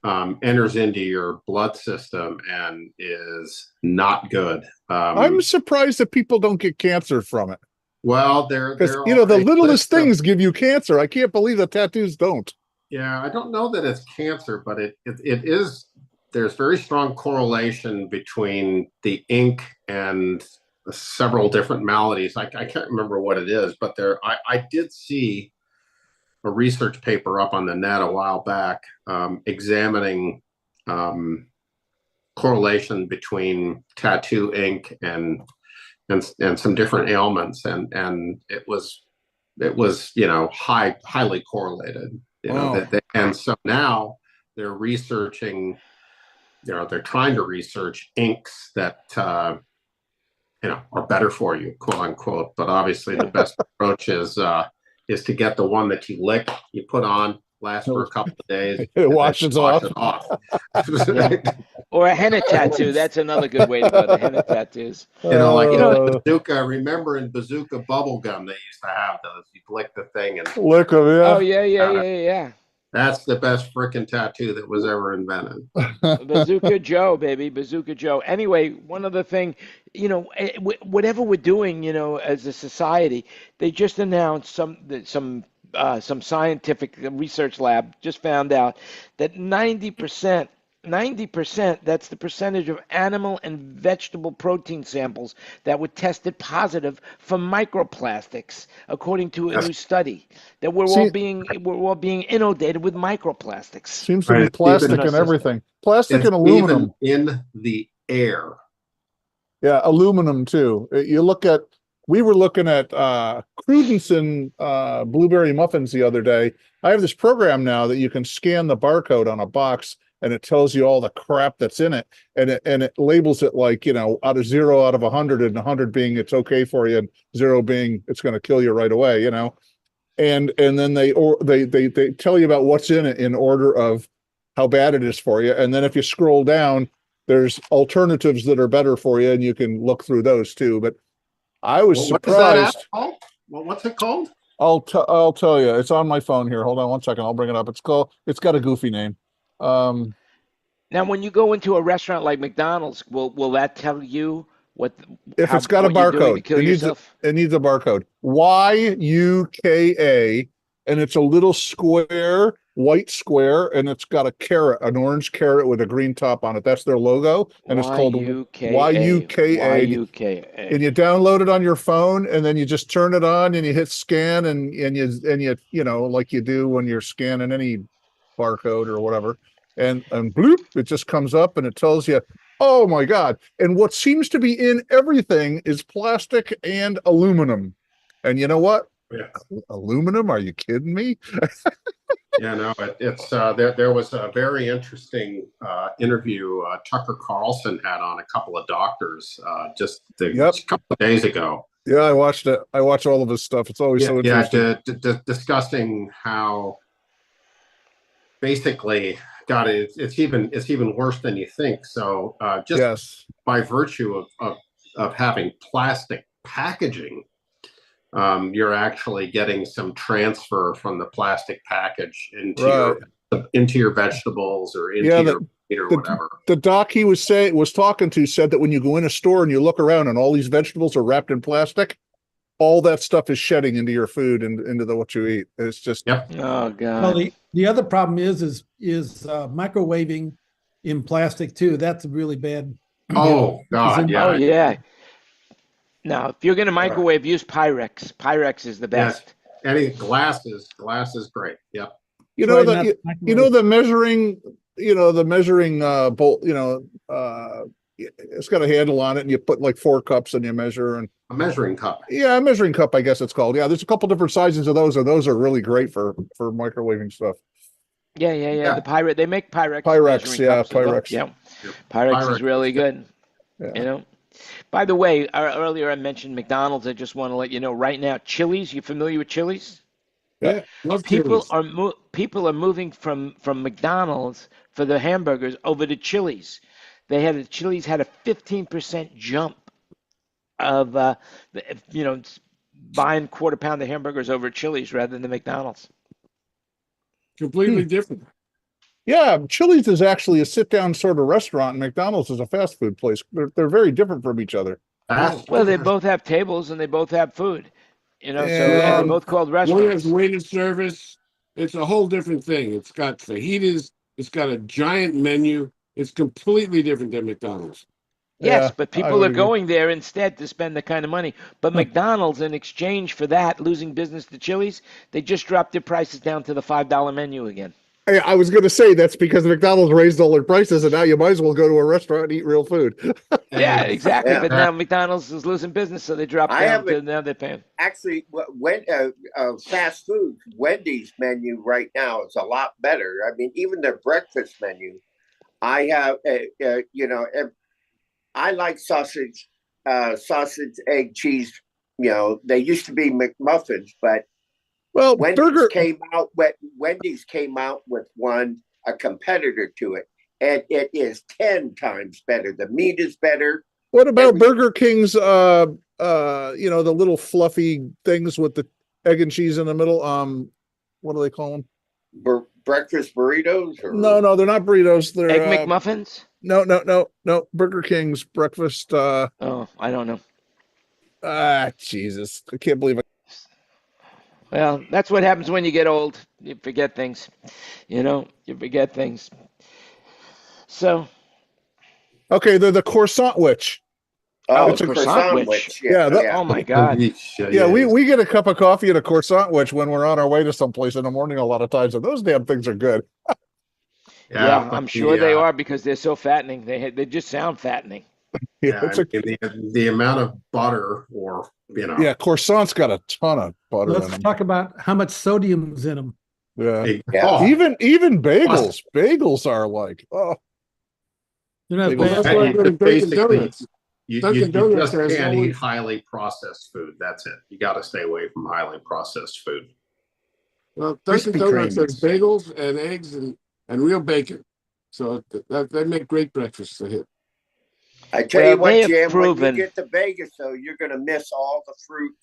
enters into your blood system and is not good. I'm surprised that people don't get cancer from it. Well, because the littlest things give you cancer. I can't believe that tattoos don't. Yeah, I don't know that it's cancer, but it is. There's very strong correlation between the ink and several different maladies. I can't remember what it is, but I did see a research paper up on the net a while back examining correlation between tattoo ink and some different ailments, and it was highly correlated. And so now they're researching. They're trying to research inks that are better for you, quote unquote. But obviously, the best approach is to get the one that you lick, you put on, lasts for a couple of days, it washes off. Or a henna tattoo. That's another good way to go. The henna tattoos. Bazooka. Remember in Bazooka bubblegum, they used to have those. You lick the thing and lick them. Yeah. Oh yeah. That's the best freaking tattoo that was ever invented. Bazooka Joe, baby, Bazooka Joe. Anyway, one other thing, whatever we're doing, as a society, they just announced some scientific research lab just found out that 90%, that's the percentage of animal and vegetable protein samples that were tested positive for microplastics, according to a new study. That we're all being inundated with microplastics. Seems to be plastic and everything. Plastic and aluminum in the air. Yeah, aluminum too. We were looking at Crudenson blueberry muffins the other day. I have this program now that you can scan the barcode on a box, and it tells you all the crap that's in it, and it labels it like, out of 0 out of 100, and 100 being it's okay for you, and 0 being it's going to kill you right away, and then they tell you about what's in it in order of how bad it is for you, and then if you scroll down, there's alternatives that are better for you, and you can look through those too. But I was surprised. What's it called? I'll tell you. It's on my phone here. Hold on one second. I'll bring it up. It's got a goofy name. Now, when you go into a restaurant like McDonald's, will that tell you If it's got a barcode, it needs a barcode. YUKA, and it's a little square, white square, and it's got a carrot, an orange carrot with a green top on it. That's their logo, and it's called YUKA. And you download it on your phone, and then you just turn it on, and you hit scan, and you know, like you do when you're scanning any barcode or whatever, and bloop, it just comes up and it tells you. Oh my God. And what seems to be in everything is plastic and aluminum. And you know what? Yeah. Aluminum? Are you kidding me? Yeah, no, it's there was a very interesting interview Tucker Carlson had on a couple of doctors just a couple of days ago. Yeah, I watched it. I watch all of his stuff. It's always so interesting. Discussing how basically, God, it's even worse than you think. So just by virtue of having plastic packaging, you're actually getting some transfer from the plastic package into your vegetables or into your meat or whatever. The doc he was talking to said that when you go in a store and you look around and all these vegetables are wrapped in plastic, all that stuff is shedding into your food and into what you eat. It's just oh God. Well, the other problem is microwaving in plastic too. That's really bad. Oh God, yeah. Oh yeah. Now, if you're going to microwave, use Pyrex. Pyrex is the best. Yeah. Any glass is great. Yep. You know the measuring bowl. It's got a handle on it, and you put like 4 cups, and you measure. And a measuring cup. Yeah, a measuring cup, I guess it's called. Yeah, there's a couple different sizes of those, and those are really great for microwaving stuff. Yeah. The Pyrex, they make Pyrex. Pyrex, yeah, Pyrex. Yeah, Pyrex is really good. Yeah. You know. By the way, earlier I mentioned McDonald's. I just want to let you know right now, Chili's. You familiar with Chili's? Yeah, love people Chili's. People are moving from McDonald's for the hamburgers over to Chili's. Chili's had a 15% jump of buying quarter pounder hamburgers over at Chili's rather than the McDonald's. Completely different. Yeah, Chili's is actually a sit-down sort of restaurant, and McDonald's is a fast food place. They're very different from each other. Well, they both have tables and they both have food. So they're both called restaurants. One has waited service. It's a whole different thing. It's got fajitas. It's got a giant menu. It's completely different than McDonald's. Yes, but people are going there instead to spend the kind of money. But McDonald's, in exchange for that, losing business to Chili's, they just dropped their prices down to the $5 menu again. Hey, I was going to say that's because McDonald's raised all their prices, and now you might as well go to a restaurant and eat real food. Yeah, exactly. But now McDonald's is losing business, so they dropped down to now they're paying. Actually, when fast food, Wendy's menu right now is a lot better. I mean, even their breakfast menu. I have, I like sausage, egg, cheese. They used to be McMuffins, but Wendy's came out with a competitor to it, and it is 10 times better. The meat is better. What about Burger King's the little fluffy things with the egg and cheese in the middle? What do they call them? Breakfast burritos? Or? No, they're not burritos. They're Egg McMuffins? No. Burger King's breakfast. I don't know. Jesus. I can't believe it. Well, that's what happens when you get old. You forget things. You forget things. So. Okay, they're the croissant witch. Oh, it's a croissant witch. Yeah. Oh my God. Yeah, we get a cup of coffee and a croissant witch when we're on our way to someplace in the morning a lot of times, and those damn things are good. Yeah, I'm sure they are because they're so fattening. They just sound fattening. The amount of butter Yeah, croissant's got a ton of butter in them. Let's talk about how much sodium's in them. Yeah. Even bagels. Bagels are like, You just can't eat highly processed food. That's it. You got to stay away from highly processed food. Well, Dunkin' Donuts has bagels and eggs and real bacon. So they make great breakfast to hit. I tell you what, Jim, when you get to Vegas, though, you're going to miss all the fruit,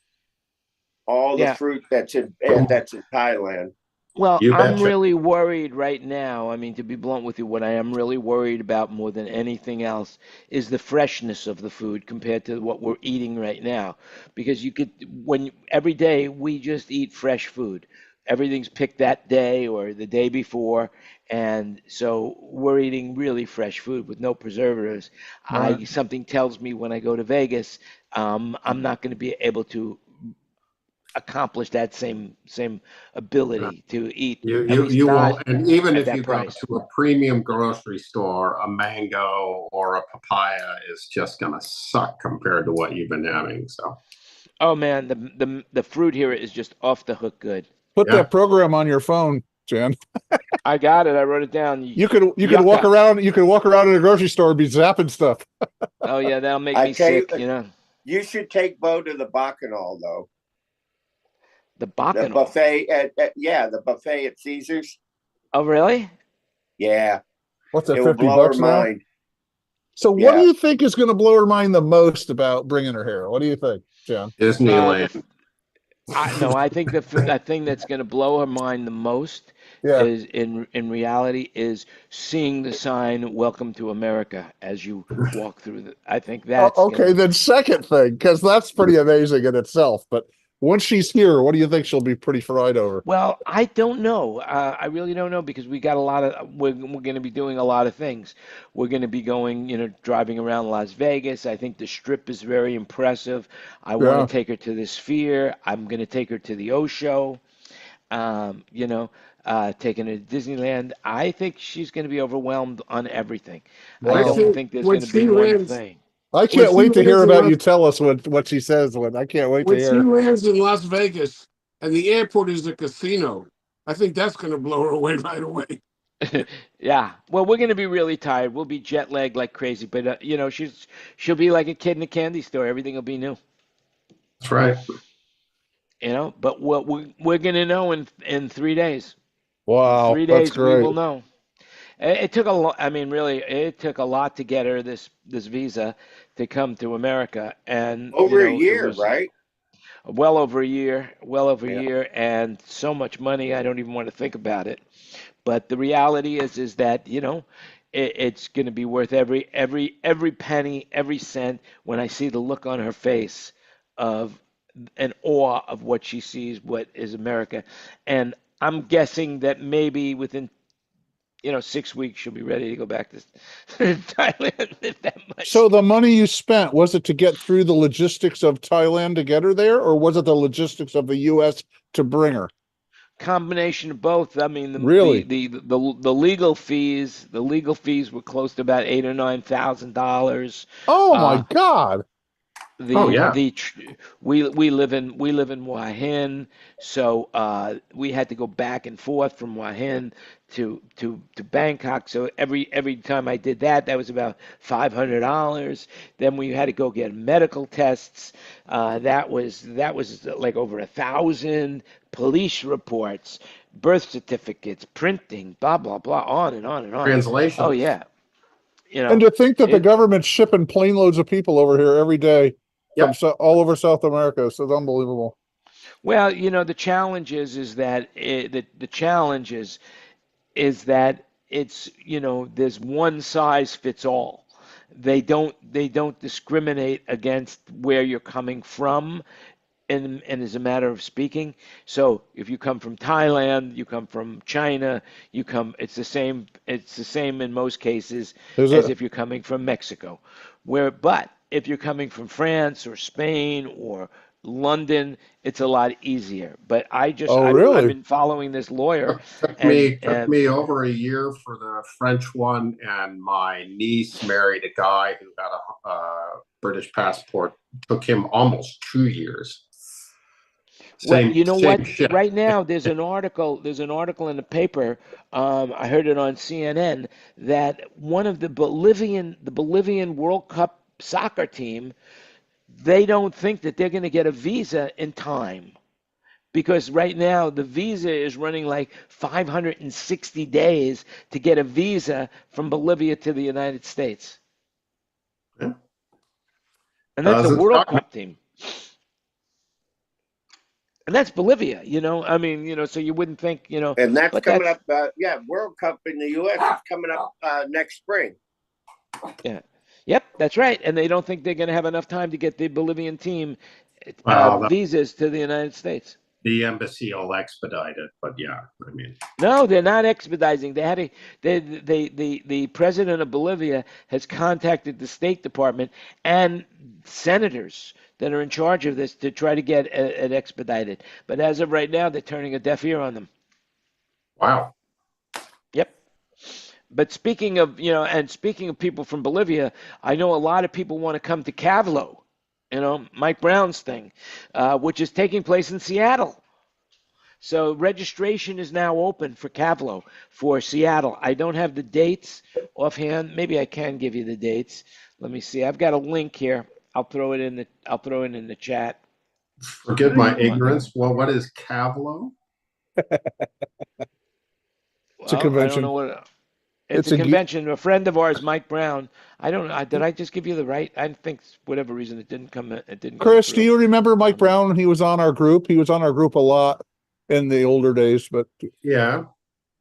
fruit that's in Thailand. Well, I'm really worried right now. I mean, to be blunt with you, what I am really worried about more than anything else is the freshness of the food compared to what we're eating right now. Because every day we just eat fresh food. Everything's picked that day or the day before, and so we're eating really fresh food with no preservatives. Right. Something tells me when I go to Vegas, I'm not going to be able to accomplish that same ability to eat, at least You not will, and even at if that you go price. to a premium grocery store, a mango or a papaya is just going to suck compared to what you've been having. So, Oh man, the fruit here is just off the hook good. Put that program on your phone, Jan. I got it. I wrote it down. You could walk around. You could walk around in a grocery store and be zapping stuff. Oh yeah, that'll make me sick. You should take Bo to the Bacchanal though. The Bacchanal. The buffet the buffet at Caesars. Oh really? Yeah. What's that? $50 now. Mind. So, what do you think is going to blow her mind the most about bringing her here? What do you think, John? Disneyland. I think the thing that's going to blow her mind the most is in reality is seeing the sign "Welcome to America" as you walk through. I think that's okay. Then second thing, because that's pretty amazing in itself. But once she's here, what do you think she'll be pretty fried over? Well, I don't know. I really don't know because we got a lot of. We're going to be doing a lot of things. We're going to be going, driving around Las Vegas. I think the Strip is very impressive. I want to take her to the Sphere. I'm going to take her to the O Show. Taking her to Disneyland. I think she's going to be overwhelmed on everything. Wow. I don't think there's going to be one thing. I can't wait to hear about you tell us what she says. I can't wait to hear. When she lands in Las Vegas and the airport is a casino, I think that's going to blow her away right away. Yeah. Well, we're going to be really tired. We'll be jet lagged like crazy, but she'll be like a kid in a candy store. Everything will be new. That's right. But what we're going to know in 3 days. Wow. 3 days that's great. we will know. It took a lot. I mean, really, it took a lot to get her this visa to come to America, and over a year, right? Well over a year, year, and so much money. I don't even want to think about it. But the reality is that it's going to be worth every penny, every cent. When I see the look on her face of an awe of what she sees, what is America, and I'm guessing that maybe within 6 weeks she'll be ready to go back to Thailand. If that much. So the money you spent, was it to get through the logistics of Thailand to get her there, or was it the logistics of the U.S. to bring her? Combination of both. I mean, the legal fees were close to about $8,000 or $9,000. Oh my God. We live in Hua Hin, so we had to go back and forth from Hua Hin to Bangkok. So every time I did that was about $500. Then we had to go get medical tests. That was like over 1,000. Police reports, birth certificates, printing, blah blah blah, on and on and on. Translation. Oh yeah. And to think that the government's shipping plane loads of people over here every day. From all over South America, so it's unbelievable. Well, the challenge is that it's there's one size fits all. They don't discriminate against where you're coming from, and as a matter of speaking. So if you come from Thailand, you come from China, it's the same in most cases as if you're coming from Mexico. But if you're coming from France or Spain or London, it's a lot easier. But I've been following this lawyer. It took me over a year for the French one, and my niece married a guy who got a British passport. It took him almost 2 years. What? Shit. Right now, there's an article in the paper. I heard it on CNN that one of the Bolivian World Cup soccer team, they don't think that they're going to get a visa in time, because right now the visa is running like 560 days to get a visa from Bolivia to the United States. Yeah. And that's a World Cup team. And that's Bolivia, I mean, so you wouldn't think, And that's coming up. World Cup in the U.S. is coming up next spring. Yeah. Yep, that's right. And they don't think they're going to have enough time to get the Bolivian team visas to the United States. The embassy will expedite it, but yeah, I mean. No, they're not expediting. The president of Bolivia has contacted the State Department and senators that are in charge of this to try to get it expedited. But as of right now, they're turning a deaf ear on them. Wow. Yep. But speaking of people from Bolivia, I know a lot of people want to come to Kavlo, Mike Brown's thing, which is taking place in Seattle. So registration is now open for Kavlo for Seattle. I don't have the dates offhand. Maybe I can give you the dates. Let me see. I've got a link here. I'll throw it in the chat. Forgive my ignorance. Well, what is Kavlo? It's a convention. I don't know what. It's a convention. A friend of ours, Mike Brown. I don't know. Did I just give you the right? I think whatever reason it didn't come. It didn't. Chris, do you remember Mike Brown? He was on our group. He was on our group a lot in the older days. But yeah,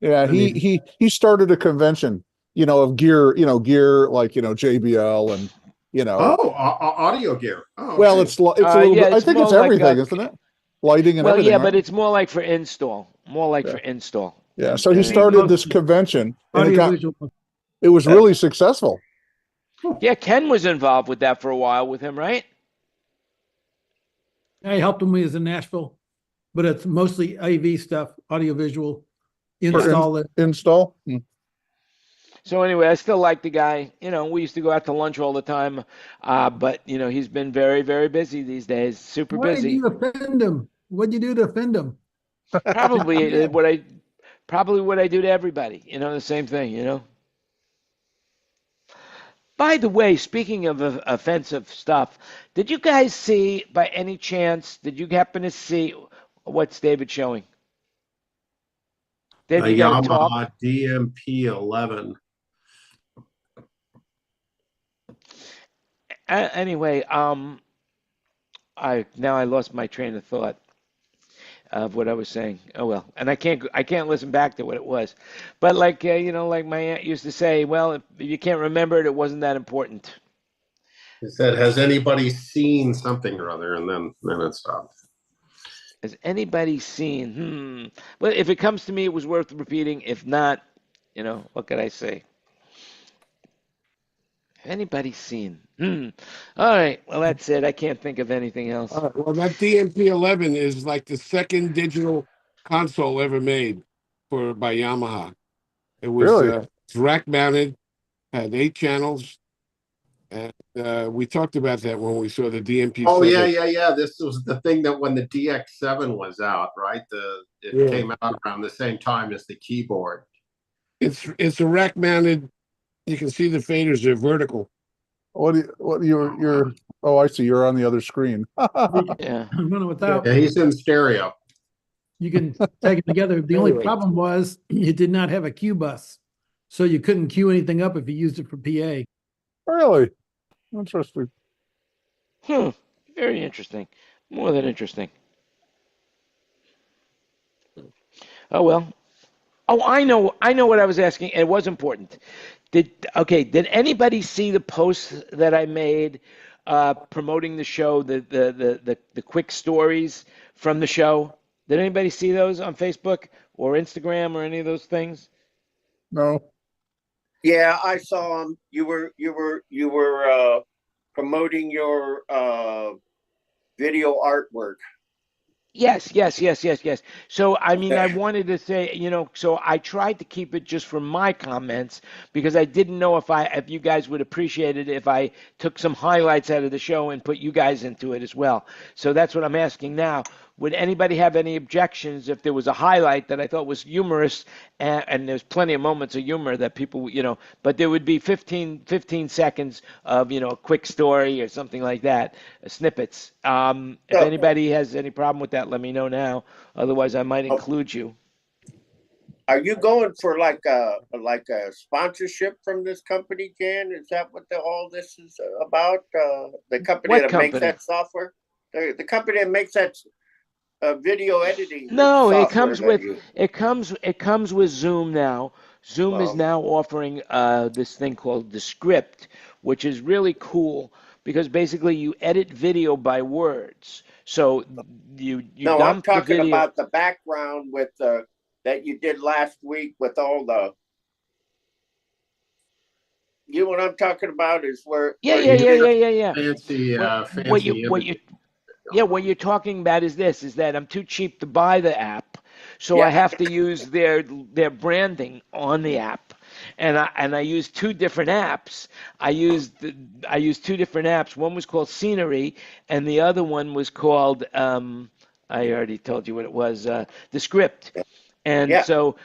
he started a convention, of gear, gear like JBL and audio gear. Oh, well, it's a little bit. I think it's everything, isn't it? Lighting and everything. Yeah, right? But it's more like for install. For install. Yeah, so he started this convention, and it was really successful. Yeah, Ken was involved with that for a while with him, right? I helped him when he was in Nashville, but it's mostly AV stuff, audiovisual, install. So anyway, I still like the guy. We used to go out to lunch all the time, but he's been very, very busy these days. Super busy. Why did you offend him? What'd you do to offend him? Probably what I do to everybody. The same thing. By the way, speaking of offensive stuff, did you guys see, by any chance, did you happen to see what's David showing? David, a Yamaha DMP-11. Anyway, I lost my train of thought of what I was saying. Oh well, and I can't listen back to what it was. But like like my aunt used to say, well, if you can't remember it, it wasn't that important. He said, "Has anybody seen something or other?" And then it stopped. Has anybody seen? Well, if it comes to me, it was worth repeating. If not, what could I say? Anybody seen? All right. Well, that's it. I can't think of anything else. Well, that DMP-11 is like the second digital console ever made by Yamaha. It was really? rack mounted, had 8 channels, and we talked about that when we saw the DMP-7. Oh yeah. This was the thing that when the DX7 was out, right? It came out around the same time as the keyboard. It's a rack mounted. You can see the faders are vertical. You're oh, I see. You're on the other screen. Yeah. Without. Yeah, he's in stereo. You can take it together. The only problem was it did not have a Q bus. So you couldn't queue anything up if you used it for PA. Really? Interesting. Very interesting. More than interesting. Oh well. Oh, I know what I was asking. It was important. Did anybody see the post that I made promoting the show, the quick stories from the show? Did anybody see those on Facebook or Instagram or any of those things? No. Yeah, I saw them. You were promoting your video artwork. Yes. So, I mean, I wanted to say, so I tried to keep it just for my comments because I didn't know if you guys would appreciate it if I took some highlights out of the show and put you guys into it as well. So that's what I'm asking now. Would anybody have any objections if there was a highlight that I thought was humorous and there's plenty of moments of humor that people, but there would be 15 seconds of, a quick story or something like that, snippets. If anybody has any problem with that, let me know now. Otherwise, I might include you. Are you going for like a sponsorship from this company, Jan? Is that what all this is about? The company makes that software? The company that makes that video editing. No, it comes with Zoom now. Zoom is now offering this thing called the script, which is really cool because basically you edit video by words. So you no, dump I'm talking the video. about the background with that you did last week with all the. You know what I'm talking about is where. Yeah. Fancy, What you're talking about is that I'm too cheap to buy the app, so I have to use their branding on the app, and I use two different apps. I used two different apps. One was called Scenery, and the other one was called I already told you what it was, the Script, and so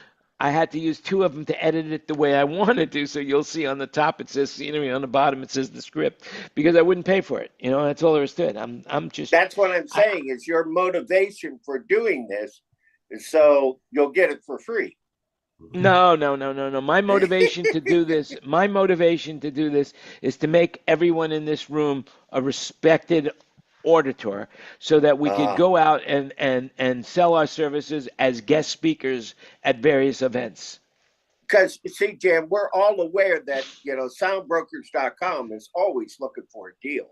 I had to use two of them to edit it the way I wanted to. So you'll see on the top it says Scenery, on the bottom it says the Script, because I wouldn't pay for it. You know, that's all there is to it. I'm just. That's what I'm saying. Is your motivation for doing this, so you'll get it for free. No. My motivation to do this. My motivation to do this is to make everyone in this room a respected auditor, so that we could go out and sell our services as guest speakers at various events. Because, see, Jan, we're all aware that, soundbrokers.com is always looking for a deal.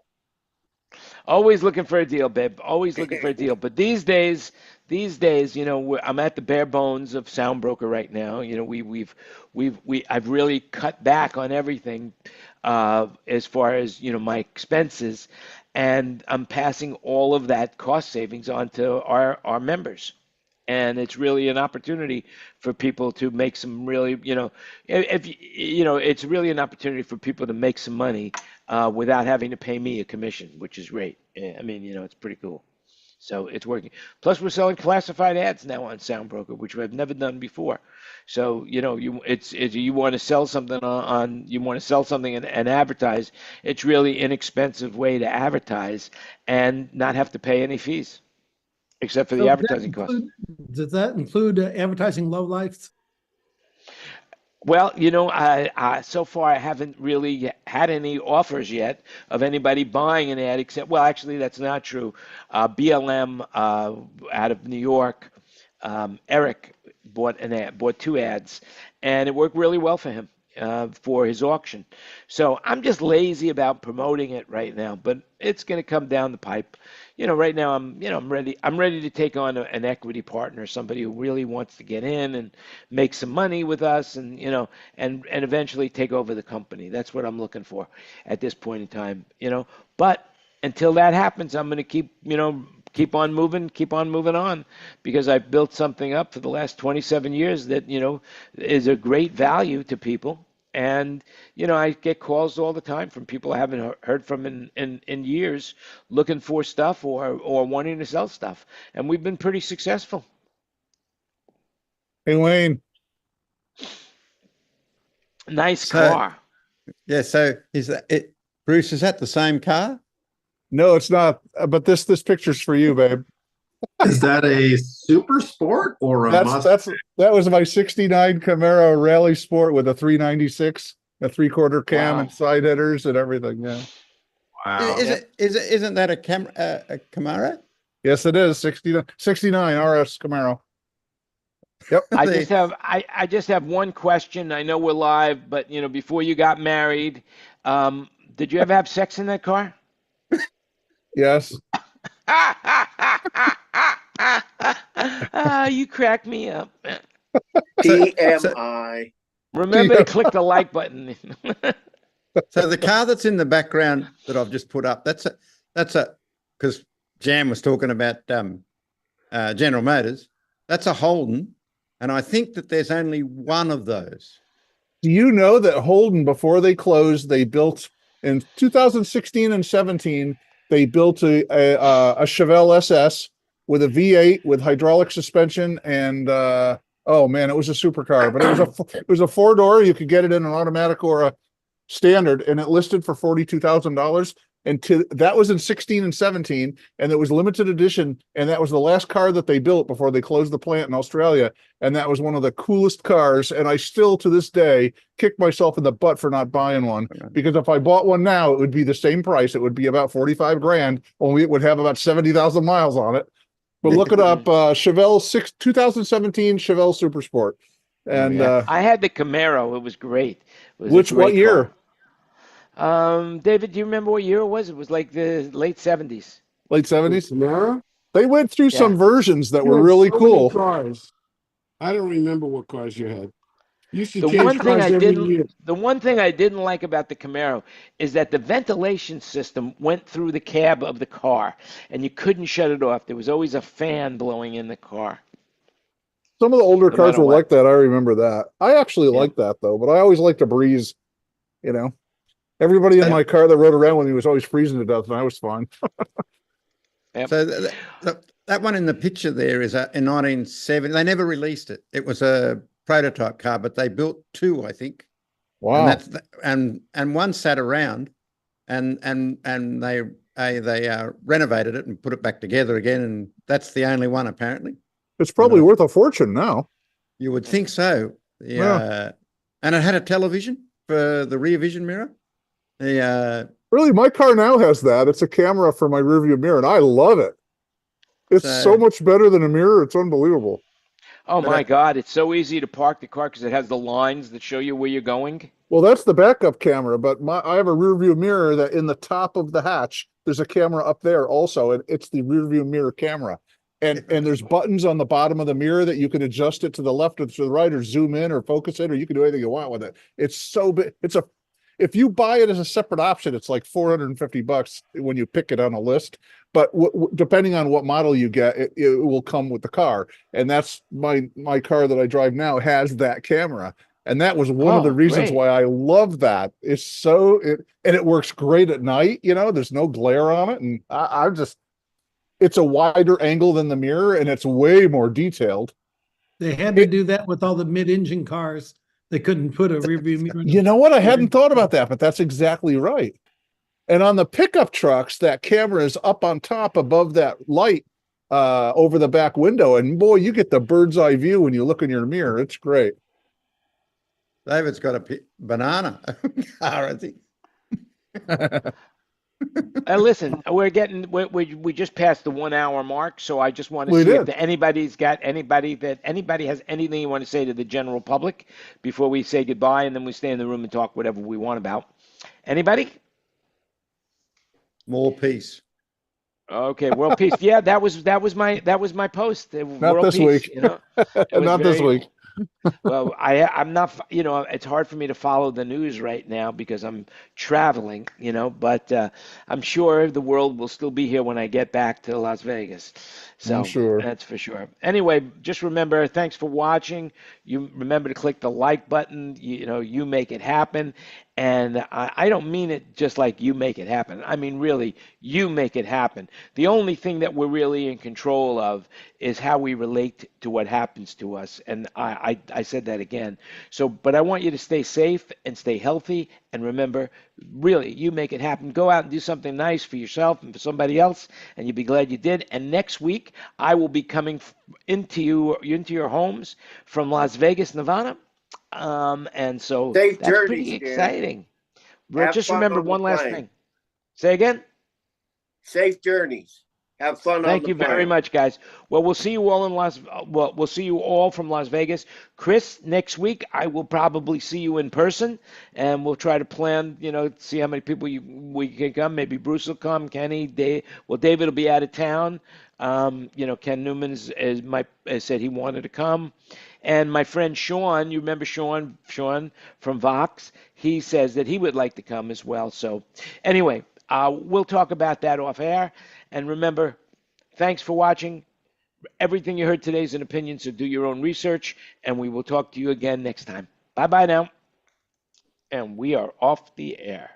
Always looking for a deal, babe. Always looking for a deal. But these days, I'm at the bare bones of Soundbroker right now. I've really cut back on everything as far as my expenses, and I'm passing all of that cost savings on to our members. And it's really an opportunity for people to make some really, it's really an opportunity for people to make some money without having to pay me a commission, which is great. I mean, it's pretty cool. So it's working. Plus, we're selling classified ads now on Soundbroker, which we've never done before. So you want to sell something and advertise. It's really inexpensive way to advertise and not have to pay any fees, except for the advertising cost. Does that include advertising lowlifes? Well, I so far I haven't really had any offers yet of anybody buying an ad, except, well, actually that's not true. BLM out of New York, Eric bought two ads, and it worked really well for him for his auction. So I'm just lazy about promoting it right now, but it's going to come down the pipe. Right now I'm ready to take on an equity partner, somebody who really wants to get in and make some money with us, and and eventually take over the company. That's what I'm looking for at this point in time. But until that happens, I'm going to keep on moving on, because I've built something up for the last 27 years that is a great value to people. And I get calls all the time from people I haven't heard from in years, looking for stuff or wanting to sell stuff, and we've been pretty successful. Hey, Wayne. Nice car. Yeah. So is that it, Bruce? Is that the same car? No, it's not. But this picture's for you, babe. Is that a super sport or a Mustang? That was my 69 Camaro Rally Sport with a 396, a 3/4 cam, and side headers and everything. Yeah. Wow. Isn't that a Camaro? Yes, it is. 69 RS Camaro. Yep. I just have one question. I know we're live, but before you got married, did you ever have sex in that car? Yes. You crack me up. PMI. Remember to click the like button. So the car that's in the background that I've just put up, that's because Jan was talking about General Motors. That's a Holden, and I think that there's only one of those. Do you know that Holden, before they closed, they built in 2016 and 17, they built a Chevelle SS with a V8 with hydraulic suspension, and oh man, it was a supercar. But it was a 4-door. You could get it in an automatic or a standard, and it listed for $42,000. And that was in 16 and 17, and it was limited edition, and that was the last car that they built before they closed the plant in Australia. And that was one of the coolest cars, and I still to this day kick myself in the butt for not buying one, because if I bought one now, it would be the same price. It would be about $45,000, only it would have about 70,000 miles on it. But look it up, Chevelle 2017 Chevelle Super Sport. And I had the Camaro. It was great. It was what year? David, do you remember what year it was? It was like the late 70s. Late 70s? Camaro? They went through some versions that were really cool. Cars. I don't remember what cars you had. You used to The change one thing cars every year. The one thing I didn't like about the Camaro is that the ventilation system went through the cab of the car, and you couldn't shut it off. There was always a fan blowing in the car. Some of the older cars were like that. I remember that. I actually like that though, but I always liked a breeze. You know, everybody in my car that rode around with me was always freezing to death, and I was fine. So that one in the picture there is in 1970. They never released it. It was a prototype car, but they built two, I think. Wow. And one sat around, and they renovated it and put it back together again, and that's the only one apparently. It's probably worth a fortune now. You would think so. Yeah. And it had a television for the rear vision mirror. Really, my car now has that. It's a camera for my rearview mirror, and I love it. It's so much better than a mirror. It's unbelievable. Oh, my God. It's so easy to park the car because it has the lines that show you where you're going. Well, that's the backup camera, but I have a rearview mirror that in the top of the hatch, there's a camera up there also, and it's the rearview mirror camera. And there's buttons on the bottom of the mirror that you can adjust it to the left or to the right or zoom in or focus it, or you can do anything you want with it. It's so big. If you buy it as a separate option, it's like $450 when you pick it on a list. But depending on what model you get, it will come with the car. And that's my car that I drive now has that camera. And that was one of the reasons why I love that. It's and it works great at night. You know, there's no glare on it. And it's a wider angle than the mirror, and it's way more detailed. They had to do that with all the mid-engine cars. They couldn't put a rearview mirror. You know what? I hadn't thought about that, but that's exactly right. And on the pickup trucks, that camera is up on top above that light over the back window. And boy, you get the bird's eye view when you look in your mirror. It's great. David's got a banana car, I think. Listen, we just passed the 1 hour mark, so I just want to see if anybody has anything you want to say to the general public before we say goodbye, and then we stay in the room and talk whatever we want about. Anybody? More peace. Okay, world peace. Yeah, that was my post. Not world this peace, week. You know? Not this week. Well, I'm not, it's hard for me to follow the news right now because I'm traveling, but I'm sure the world will still be here when I get back to Las Vegas. So I'm sure. That's for sure. Anyway, just remember, thanks for watching. You remember to click the like button. You make it happen. And I don't mean it just like you make it happen. I mean, really, you make it happen. The only thing that we're really in control of is how we relate to what happens to us. And I said that again. But I want you to stay safe and stay healthy. And remember, really, you make it happen. Go out and do something nice for yourself and for somebody else, and you'll be glad you did. And next week, I will be coming into your homes from Las Vegas, Nevada. And so Safe that's journeys, pretty Dan. exciting. Have Just fun remember on the one last plane. thing. Say again? Safe journeys. Have fun on the Thank you very plane. much, guys. Well, we'll see you all we'll see you all from Las Vegas. Chris, next week I will probably see you in person, and we'll try to plan, see how many people we can come. Maybe Bruce will come, Kenny, Dave. Well, David will be out of town. Ken Newman has said he wanted to come. And my friend Sean, you remember Sean from Vox? He says that he would like to come as well. So anyway, we'll talk about that off air. And remember, thanks for watching. Everything you heard today is an opinion, so do your own research, and we will talk to you again next time. Bye-bye now. And we are off the air.